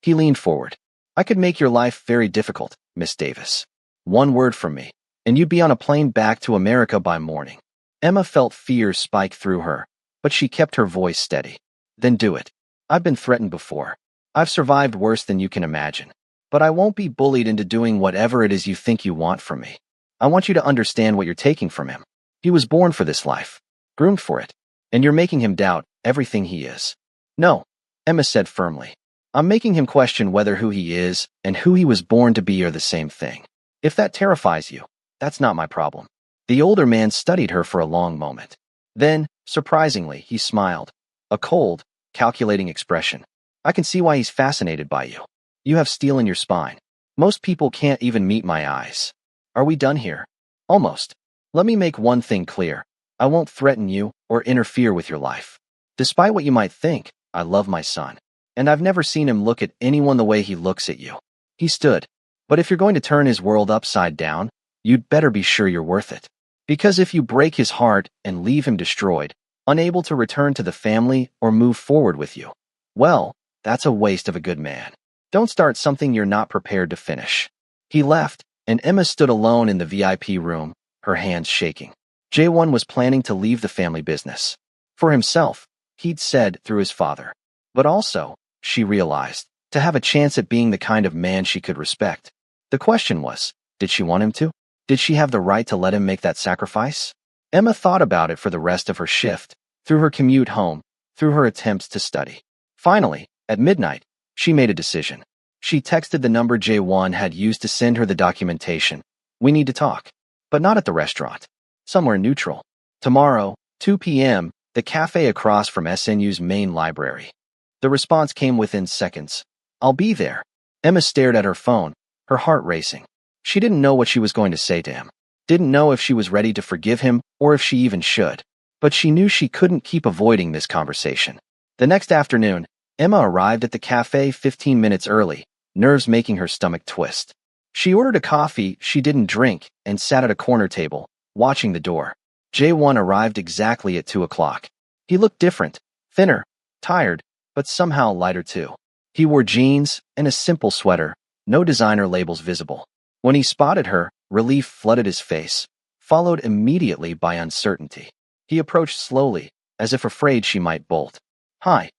He leaned forward. I could make your life very difficult, Miss Davis. One word from me, and you'd be on a plane back to America by morning. Emma felt fear spike through her, but she kept her voice steady. Then do it. I've been threatened before. I've survived worse than you can imagine. But I won't be bullied into doing whatever it is you think you want from me. I want you to understand what you're taking from him. He was born for this life, groomed for it, and you're making him doubt everything he is. No, Emma said firmly. I'm making him question whether who he is and who he was born to be are the same thing. If that terrifies you, that's not my problem. The older man studied her for a long moment. Then, surprisingly, he smiled. A cold, calculating expression. I can see why he's fascinated by you. You have steel in your spine. Most people can't even meet my eyes. Are we done here? Almost. Let me make one thing clear. I won't threaten you or interfere with your life. Despite what you might think, I love my son. And I've never seen him look at anyone the way he looks at you. He stood. But if you're going to turn his world upside down, you'd better be sure you're worth it. Because if you break his heart and leave him destroyed, unable to return to the family or move forward with you, well, that's a waste of a good man. Don't start something you're not prepared to finish. He left, and Emma stood alone in the VIP room, her hands shaking. Jaewon was planning to leave the family business. For himself, he'd said through his father. But also, she realized, to have a chance at being the kind of man she could respect. The question was, did she want him to? Did she have the right to let him make that sacrifice? Emma thought about it for the rest of her shift, through her commute home, through her attempts to study. Finally, at midnight, she made a decision. She texted the number Jaewon had used to send her the documentation. We need to talk. But not at the restaurant. Somewhere neutral. Tomorrow, 2 p.m., the cafe across from SNU's main library. The response came within seconds. I'll be there. Emma stared at her phone, her heart racing. She didn't know what she was going to say to him. Didn't know if she was ready to forgive him or if she even should. But she knew she couldn't keep avoiding this conversation. The next afternoon, Emma arrived at the cafe 15 minutes early, nerves making her stomach twist. She ordered a coffee she didn't drink and sat at a corner table, watching the door. Jaewon arrived exactly at 2 o'clock. He looked different, thinner, tired, but somehow lighter too. He wore jeans and a simple sweater, no designer labels visible. When he spotted her, relief flooded his face, followed immediately by uncertainty. He approached slowly, as if afraid she might bolt. Hi.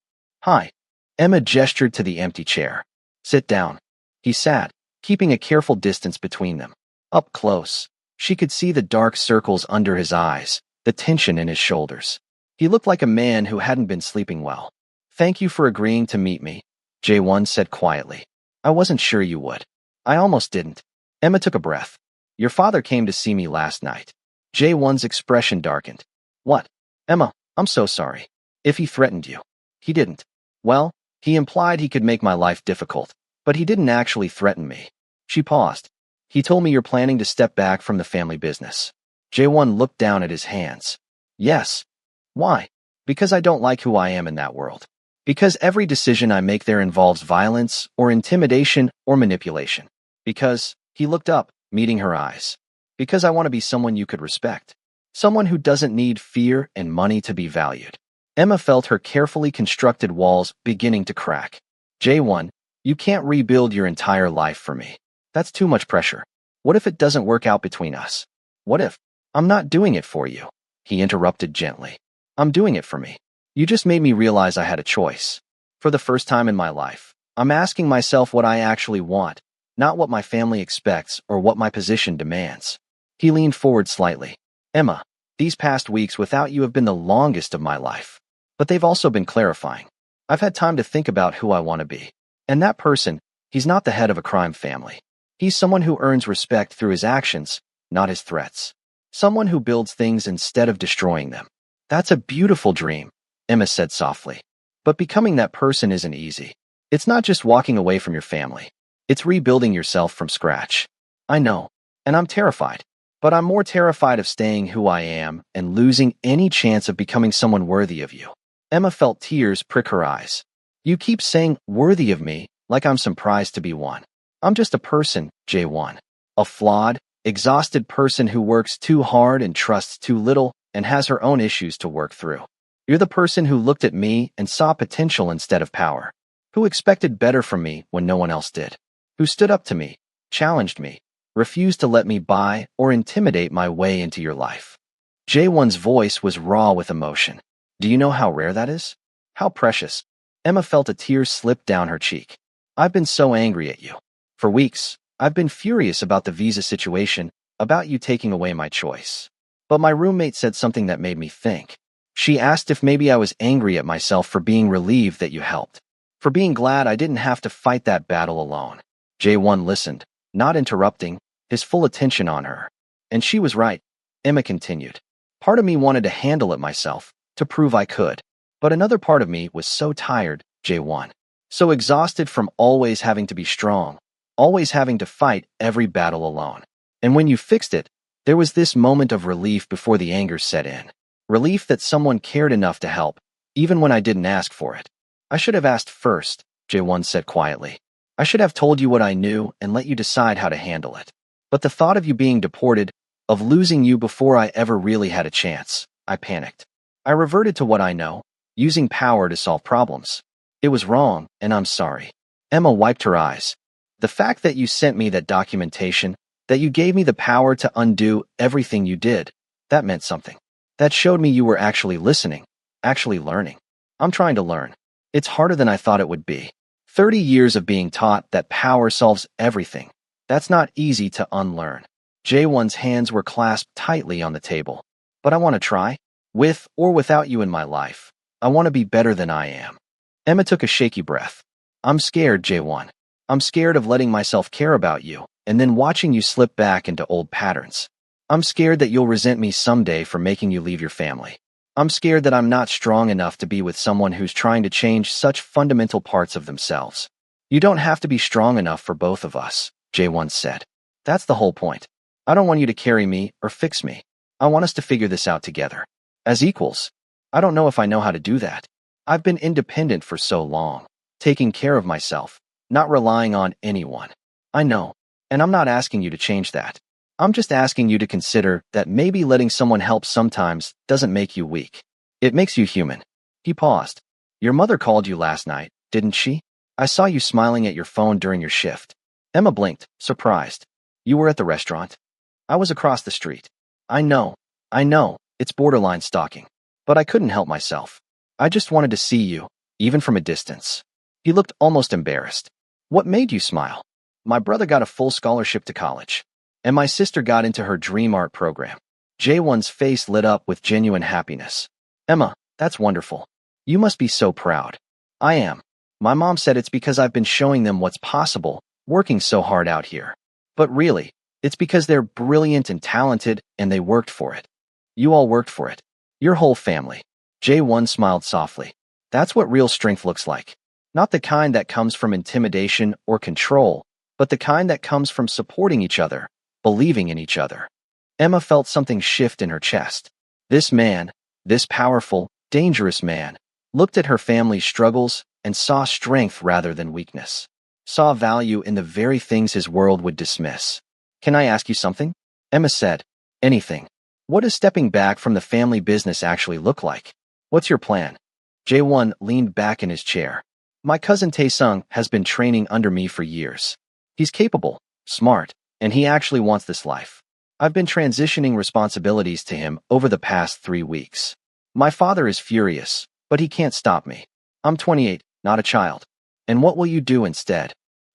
Hi. Emma gestured to the empty chair. Sit down. He sat, keeping a careful distance between them. Up close, she could see the dark circles under his eyes, the tension in his shoulders. He looked like a man who hadn't been sleeping well. Thank you for agreeing to meet me, J1 said quietly. I wasn't sure you would. I almost didn't. Emma took a breath. Your father came to see me last night. J1's expression darkened. What? Emma, I'm so sorry. If he threatened you. He didn't. Well, he implied he could make my life difficult, but he didn't actually threaten me. She paused. He told me you're planning to step back from the family business. J1 looked down at his hands. Yes. Why? Because I don't like who I am in that world. Because every decision I make there involves violence, or intimidation, or manipulation. Because, he looked up, meeting her eyes. Because I want to be someone you could respect. Someone who doesn't need fear and money to be valued. Emma felt her carefully constructed walls beginning to crack. J1, you can't rebuild your entire life for me. That's too much pressure. What if it doesn't work out between us? What if? I'm not doing it for you, he interrupted gently. I'm doing it for me. You just made me realize I had a choice. For the first time in my life, I'm asking myself what I actually want, not what my family expects or what my position demands. He leaned forward slightly. Emma, these past weeks without you have been the longest of my life. But they've also been clarifying. I've had time to think about who I want to be. And that person, he's not the head of a crime family. He's someone who earns respect through his actions, not his threats. Someone who builds things instead of destroying them. That's a beautiful dream, Emma said softly. But becoming that person isn't easy. It's not just walking away from your family. It's rebuilding yourself from scratch. I know, and I'm terrified. But I'm more terrified of staying who I am and losing any chance of becoming someone worthy of you. Emma felt tears prick her eyes. You keep saying worthy of me like I'm some prize to be won. I'm just a person, J1. A flawed, exhausted person who works too hard and trusts too little and has her own issues to work through. You're the person who looked at me and saw potential instead of power. Who expected better from me when no one else did. Who stood up to me, challenged me, refused to let me buy or intimidate my way into your life. J1's voice was raw with emotion. Do you know how rare that is? How precious? Emma felt a tear slip down her cheek. I've been so angry at you. For weeks, I've been furious about the visa situation, about you taking away my choice. But my roommate said something that made me think. She asked if maybe I was angry at myself for being relieved that you helped. For being glad I didn't have to fight that battle alone. J1 listened, not interrupting, his full attention on her. And she was right, Emma continued. Part of me wanted to handle it myself, to prove I could. But another part of me was so tired, J1. So exhausted from always having to be strong, always having to fight every battle alone. And when you fixed it, there was this moment of relief before the anger set in. Relief that someone cared enough to help, even when I didn't ask for it. I should have asked first, J1 said quietly. I should have told you what I knew and let you decide how to handle it. But the thought of you being deported, of losing you before I ever really had a chance, I panicked. I reverted to what I know, using power to solve problems. It was wrong, and I'm sorry. Emma wiped her eyes. The fact that you sent me that documentation, that you gave me the power to undo everything you did, that meant something. That showed me you were actually listening, actually learning. I'm trying to learn. It's harder than I thought it would be. 30 years of being taught that power solves everything. That's not easy to unlearn. J1's hands were clasped tightly on the table. But I want to try. With or without you in my life. I want to be better than I am. Emma took a shaky breath. I'm scared, J1. I'm scared of letting myself care about you, and then watching you slip back into old patterns. I'm scared that you'll resent me someday for making you leave your family. I'm scared that I'm not strong enough to be with someone who's trying to change such fundamental parts of themselves. You don't have to be strong enough for both of us, J1 said. That's the whole point. I don't want you to carry me or fix me. I want us to figure this out together. As equals. I don't know if I know how to do that. I've been independent for so long, taking care of myself, not relying on anyone. I know, and I'm not asking you to change that. I'm just asking you to consider that maybe letting someone help sometimes doesn't make you weak. It makes you human. He paused. Your mother called you last night, didn't she? I saw you smiling at your phone during your shift. Emma blinked, surprised. You were at the restaurant? I was across the street. I know, it's borderline stalking. but I couldn't help myself. I just wanted to see you, even from a distance. He looked almost embarrassed. What made you smile? My brother got a full scholarship to college, and my sister got into her dream art program. Jaewon's face lit up with genuine happiness. Emma, that's wonderful. You must be so proud. I am. My mom said it's because I've been showing them what's possible, working so hard out here. But really, it's because they're brilliant and talented, and they worked for it. You all worked for it. Your whole family. Jaewon smiled softly. That's what real strength looks like. Not the kind that comes from intimidation or control, but the kind that comes from supporting each other, believing in each other. Emma felt something shift in her chest. This man, this powerful, dangerous man, looked at her family's struggles and saw strength rather than weakness. Saw value in the very things his world would dismiss. Can I ask you something? Emma said. Anything. What does stepping back from the family business actually look like? What's your plan? Jaewon leaned back in his chair. My cousin Taesung has been training under me for years. He's capable, smart, and he actually wants this life. I've been transitioning responsibilities to him over the past 3 weeks. My father is furious, but he can't stop me. I'm 28, not a child. And what will you do instead?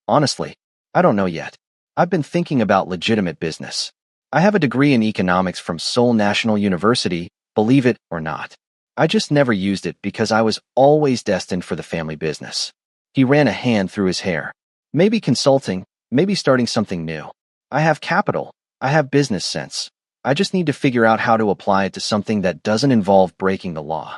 Honestly, I don't know yet. I've been thinking about legitimate business. I have a degree in economics from Seoul National University, believe it or not. I just never used it because I was always destined for the family business. He ran a hand through his hair. Maybe consulting, maybe starting something new. I have capital. I have business sense. I just need to figure out how to apply it to something that doesn't involve breaking the law.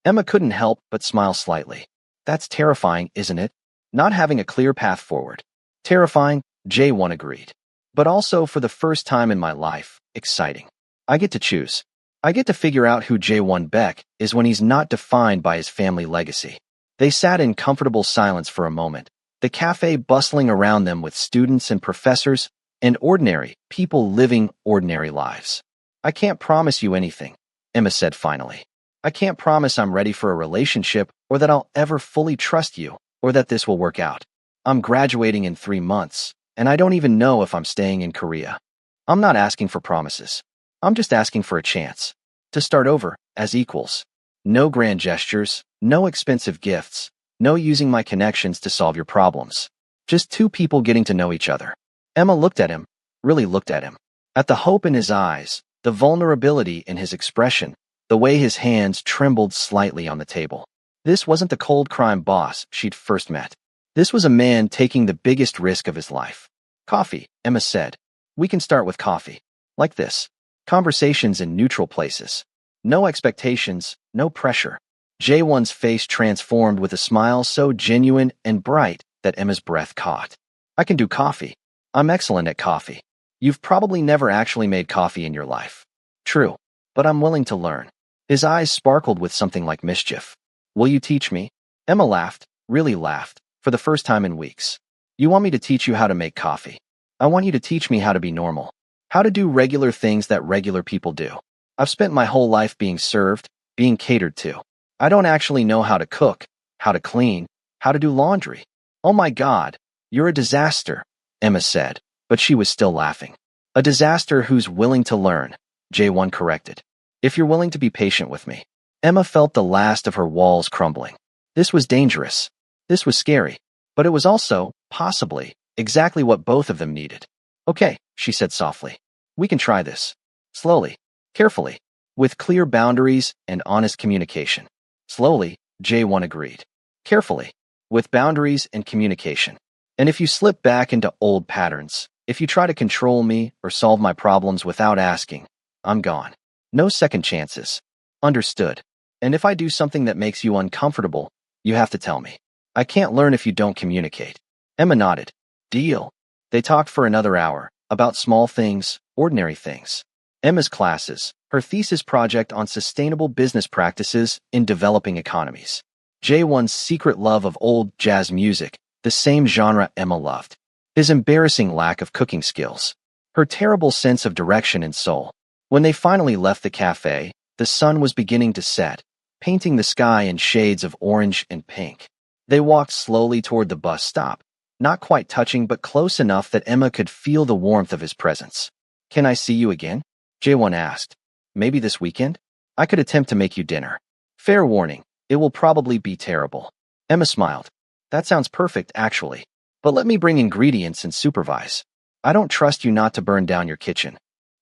Emma couldn't help but smile slightly. That's terrifying, isn't it? Not having a clear path forward. Terrifying, Jaewon agreed. But also, for the first time in my life, exciting. I get to choose. I get to figure out who Jaewon Beck is when he's not defined by his family legacy. They sat in comfortable silence for a moment, the cafe bustling around them with students and professors and ordinary people living ordinary lives. I can't promise you anything, Emma said finally. I can't promise I'm ready for a relationship or that I'll ever fully trust you or that this will work out. I'm graduating in 3 months, and I don't even know if I'm staying in Korea. I'm not asking for promises. I'm just asking for a chance to start over as equals. No grand gestures, no expensive gifts, no using my connections to solve your problems. Just 2 people getting to know each other. Emma looked at him, really looked at him. At the hope in his eyes, the vulnerability in his expression, the way his hands trembled slightly on the table. This wasn't the cold crime boss she'd first met. This was a man taking the biggest risk of his life. Coffee, Emma said. We can start with coffee. Like this. Conversations in neutral places. No expectations, no pressure. Jaewon's face transformed with a smile so genuine and bright that Emma's breath caught. I can do coffee. I'm excellent at coffee. You've probably never actually made coffee in your life. True, but I'm willing to learn. His eyes sparkled with something like mischief. Will you teach me? Emma laughed, really laughed, for the first time in weeks. You want me to teach you how to make coffee. I want you to teach me how to be normal. How to do regular things that regular people do. I've spent my whole life being served, being catered to. I don't actually know how to cook, how to clean, how to do laundry. Oh my God, you're a disaster, Emma said, but she was still laughing. A disaster who's willing to learn, Jaewon corrected. If you're willing to be patient with me. Emma felt the last of her walls crumbling. This was dangerous. This was scary. But it was also, possibly, exactly what both of them needed. Okay, she said softly. We can try this. Slowly, carefully, with clear boundaries and honest communication. Slowly, Jaewon agreed. Carefully, with boundaries and communication. And if you slip back into old patterns, if you try to control me or solve my problems without asking, I'm gone. No second chances. Understood. And if I do something that makes you uncomfortable, you have to tell me. I can't learn if you don't communicate. Emma nodded. Deal. They talked for another hour, about small things, ordinary things. Emma's classes, her thesis project on sustainable business practices in developing economies. Jaewon's secret love of old jazz music, the same genre Emma loved. His embarrassing lack of cooking skills. Her terrible sense of direction and soul. When they finally left the cafe, the sun was beginning to set, painting the sky in shades of orange and pink. They walked slowly toward the bus stop, not quite touching but close enough that Emma could feel the warmth of his presence. Can I see you again? Jaewon asked. Maybe this weekend? I could attempt to make you dinner. Fair warning, it will probably be terrible. Emma smiled. That sounds perfect, actually. But let me bring ingredients and supervise. I don't trust you not to burn down your kitchen.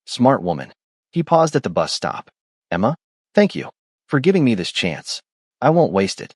Smart woman. He paused at the bus stop. Emma, thank you for giving me this chance. I won't waste it.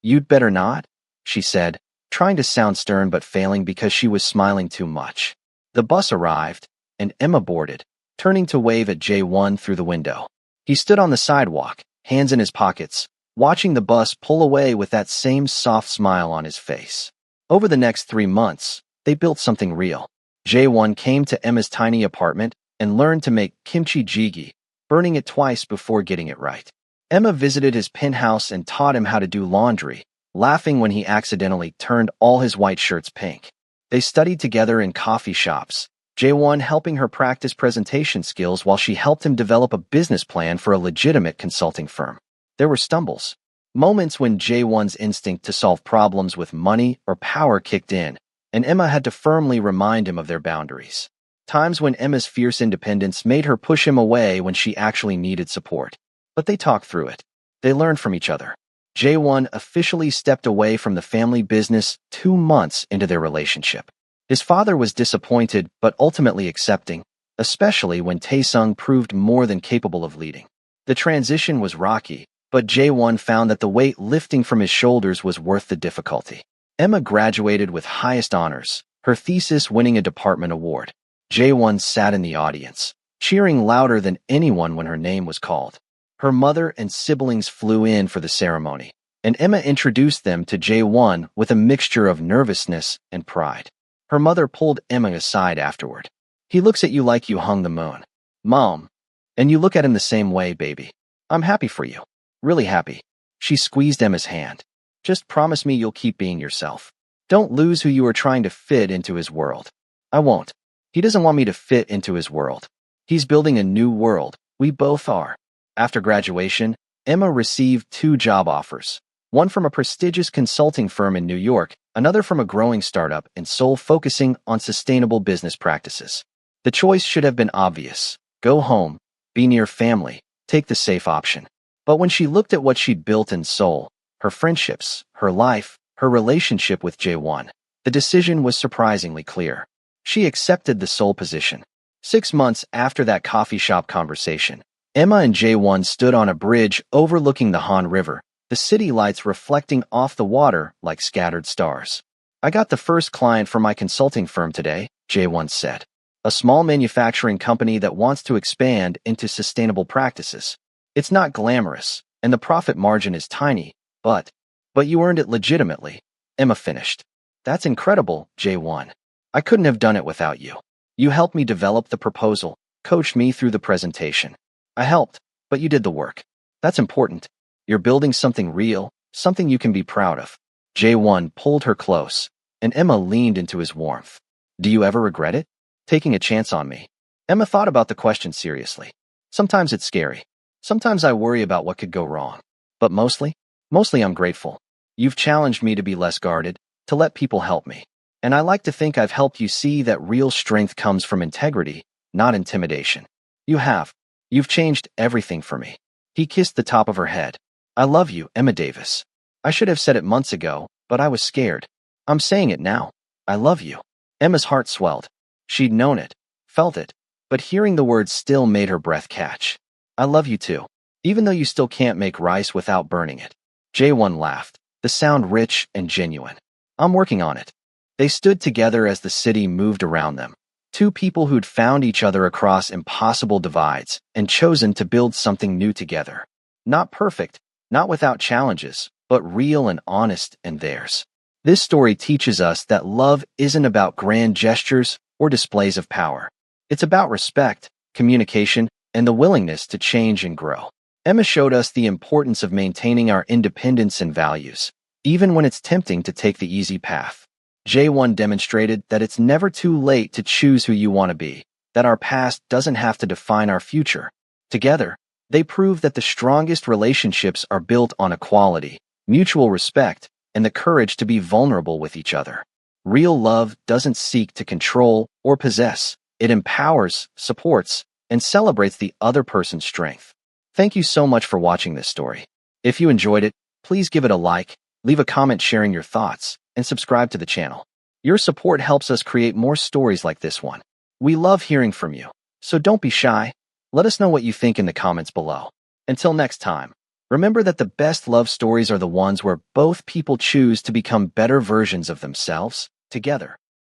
You'd better not, she said, trying to sound stern but failing because she was smiling too much. The bus arrived, and Emma boarded, turning to wave at J1 through the window. He stood on the sidewalk, hands in his pockets, watching the bus pull away with that same soft smile on his face. Over the next 3 months, they built something real. J1 came to Emma's tiny apartment and learned to make kimchi jjigae, burning it twice before getting it right. Emma visited his penthouse and taught him how to do laundry, laughing when he accidentally turned all his white shirts pink. They studied together in coffee shops, J1 helping her practice presentation skills while she helped him develop a business plan for a legitimate consulting firm. There were stumbles, moments when J1's instinct to solve problems with money or power kicked in, and Emma had to firmly remind him of their boundaries. Times when Emma's fierce independence made her push him away when she actually needed support. But they talked through it. They learned from each other. J1 officially stepped away from the family business 2 months into their relationship. His father was disappointed but ultimately accepting, especially when Taesung proved more than capable of leading. The transition was rocky, but J1 found that the weight lifting from his shoulders was worth the difficulty. Emma graduated with highest honors, her thesis winning a department award. J1 sat in the audience, cheering louder than anyone when her name was called. Her mother and siblings flew in for the ceremony, and Emma introduced them to J1 with a mixture of nervousness and pride. Her mother pulled Emma aside afterward. He looks at you like you hung the moon. Mom. And you look at him the same way, baby. I'm happy for you. Really happy. She squeezed Emma's hand. Just promise me you'll keep being yourself. Don't lose who you are trying to fit into his world. I won't. He doesn't want me to fit into his world. He's building a new world. We both are. After graduation, Emma received 2 job offers. One from a prestigious consulting firm in New York, another from a growing startup in Seoul focusing on sustainable business practices. The choice should have been obvious. Go home, be near family, take the safe option. But when she looked at what she'd built in Seoul, her friendships, her life, her relationship with J1, the decision was surprisingly clear. She accepted the Seoul position. 6 months after that coffee shop conversation, Emma and J1 stood on a bridge overlooking the Han River, the city lights reflecting off the water like scattered stars. I got the first client for my consulting firm today, J1 said. A small manufacturing company that wants to expand into sustainable practices. It's not glamorous, and the profit margin is tiny, but you earned it legitimately, Emma finished. That's incredible, J1. I couldn't have done it without you. You helped me develop the proposal, coached me through the presentation. I helped, but you did the work. That's important. You're building something real, something you can be proud of. J1 pulled her close, and Emma leaned into his warmth. Do you ever regret it? Taking a chance on me? Emma thought about the question seriously. Sometimes it's scary. Sometimes I worry about what could go wrong. But mostly I'm grateful. You've challenged me to be less guarded, to let people help me. And I like to think I've helped you see that real strength comes from integrity, not intimidation. You have. You've changed everything for me. He kissed the top of her head. I love you, Emma Davis. I should have said it months ago, but I was scared. I'm saying it now. I love you. Emma's heart swelled. She'd known it, felt it, but hearing the words still made her breath catch. I love you too, even though you still can't make rice without burning it. J1 laughed, the sound rich and genuine. I'm working on it. They stood together as the city moved around them. 2 people who'd found each other across impossible divides and chosen to build something new together. Not perfect, not without challenges, but real and honest and theirs. This story teaches us that love isn't about grand gestures or displays of power. It's about respect, communication, and the willingness to change and grow. Emma showed us the importance of maintaining our independence and values, even when it's tempting to take the easy path. J1 demonstrated that it's never too late to choose who you want to be, that our past doesn't have to define our future. Together, they prove that the strongest relationships are built on equality, mutual respect, and the courage to be vulnerable with each other. Real love doesn't seek to control or possess. It empowers, supports, and celebrates the other person's strength. Thank you so much for watching this story. If you enjoyed it, please give it a like, leave a comment sharing your thoughts, and subscribe to the channel. Your support helps us create more stories like this one. We love hearing from you, so don't be shy. Let us know what you think in the comments below. Until next time, remember that the best love stories are the ones where both people choose to become better versions of themselves together.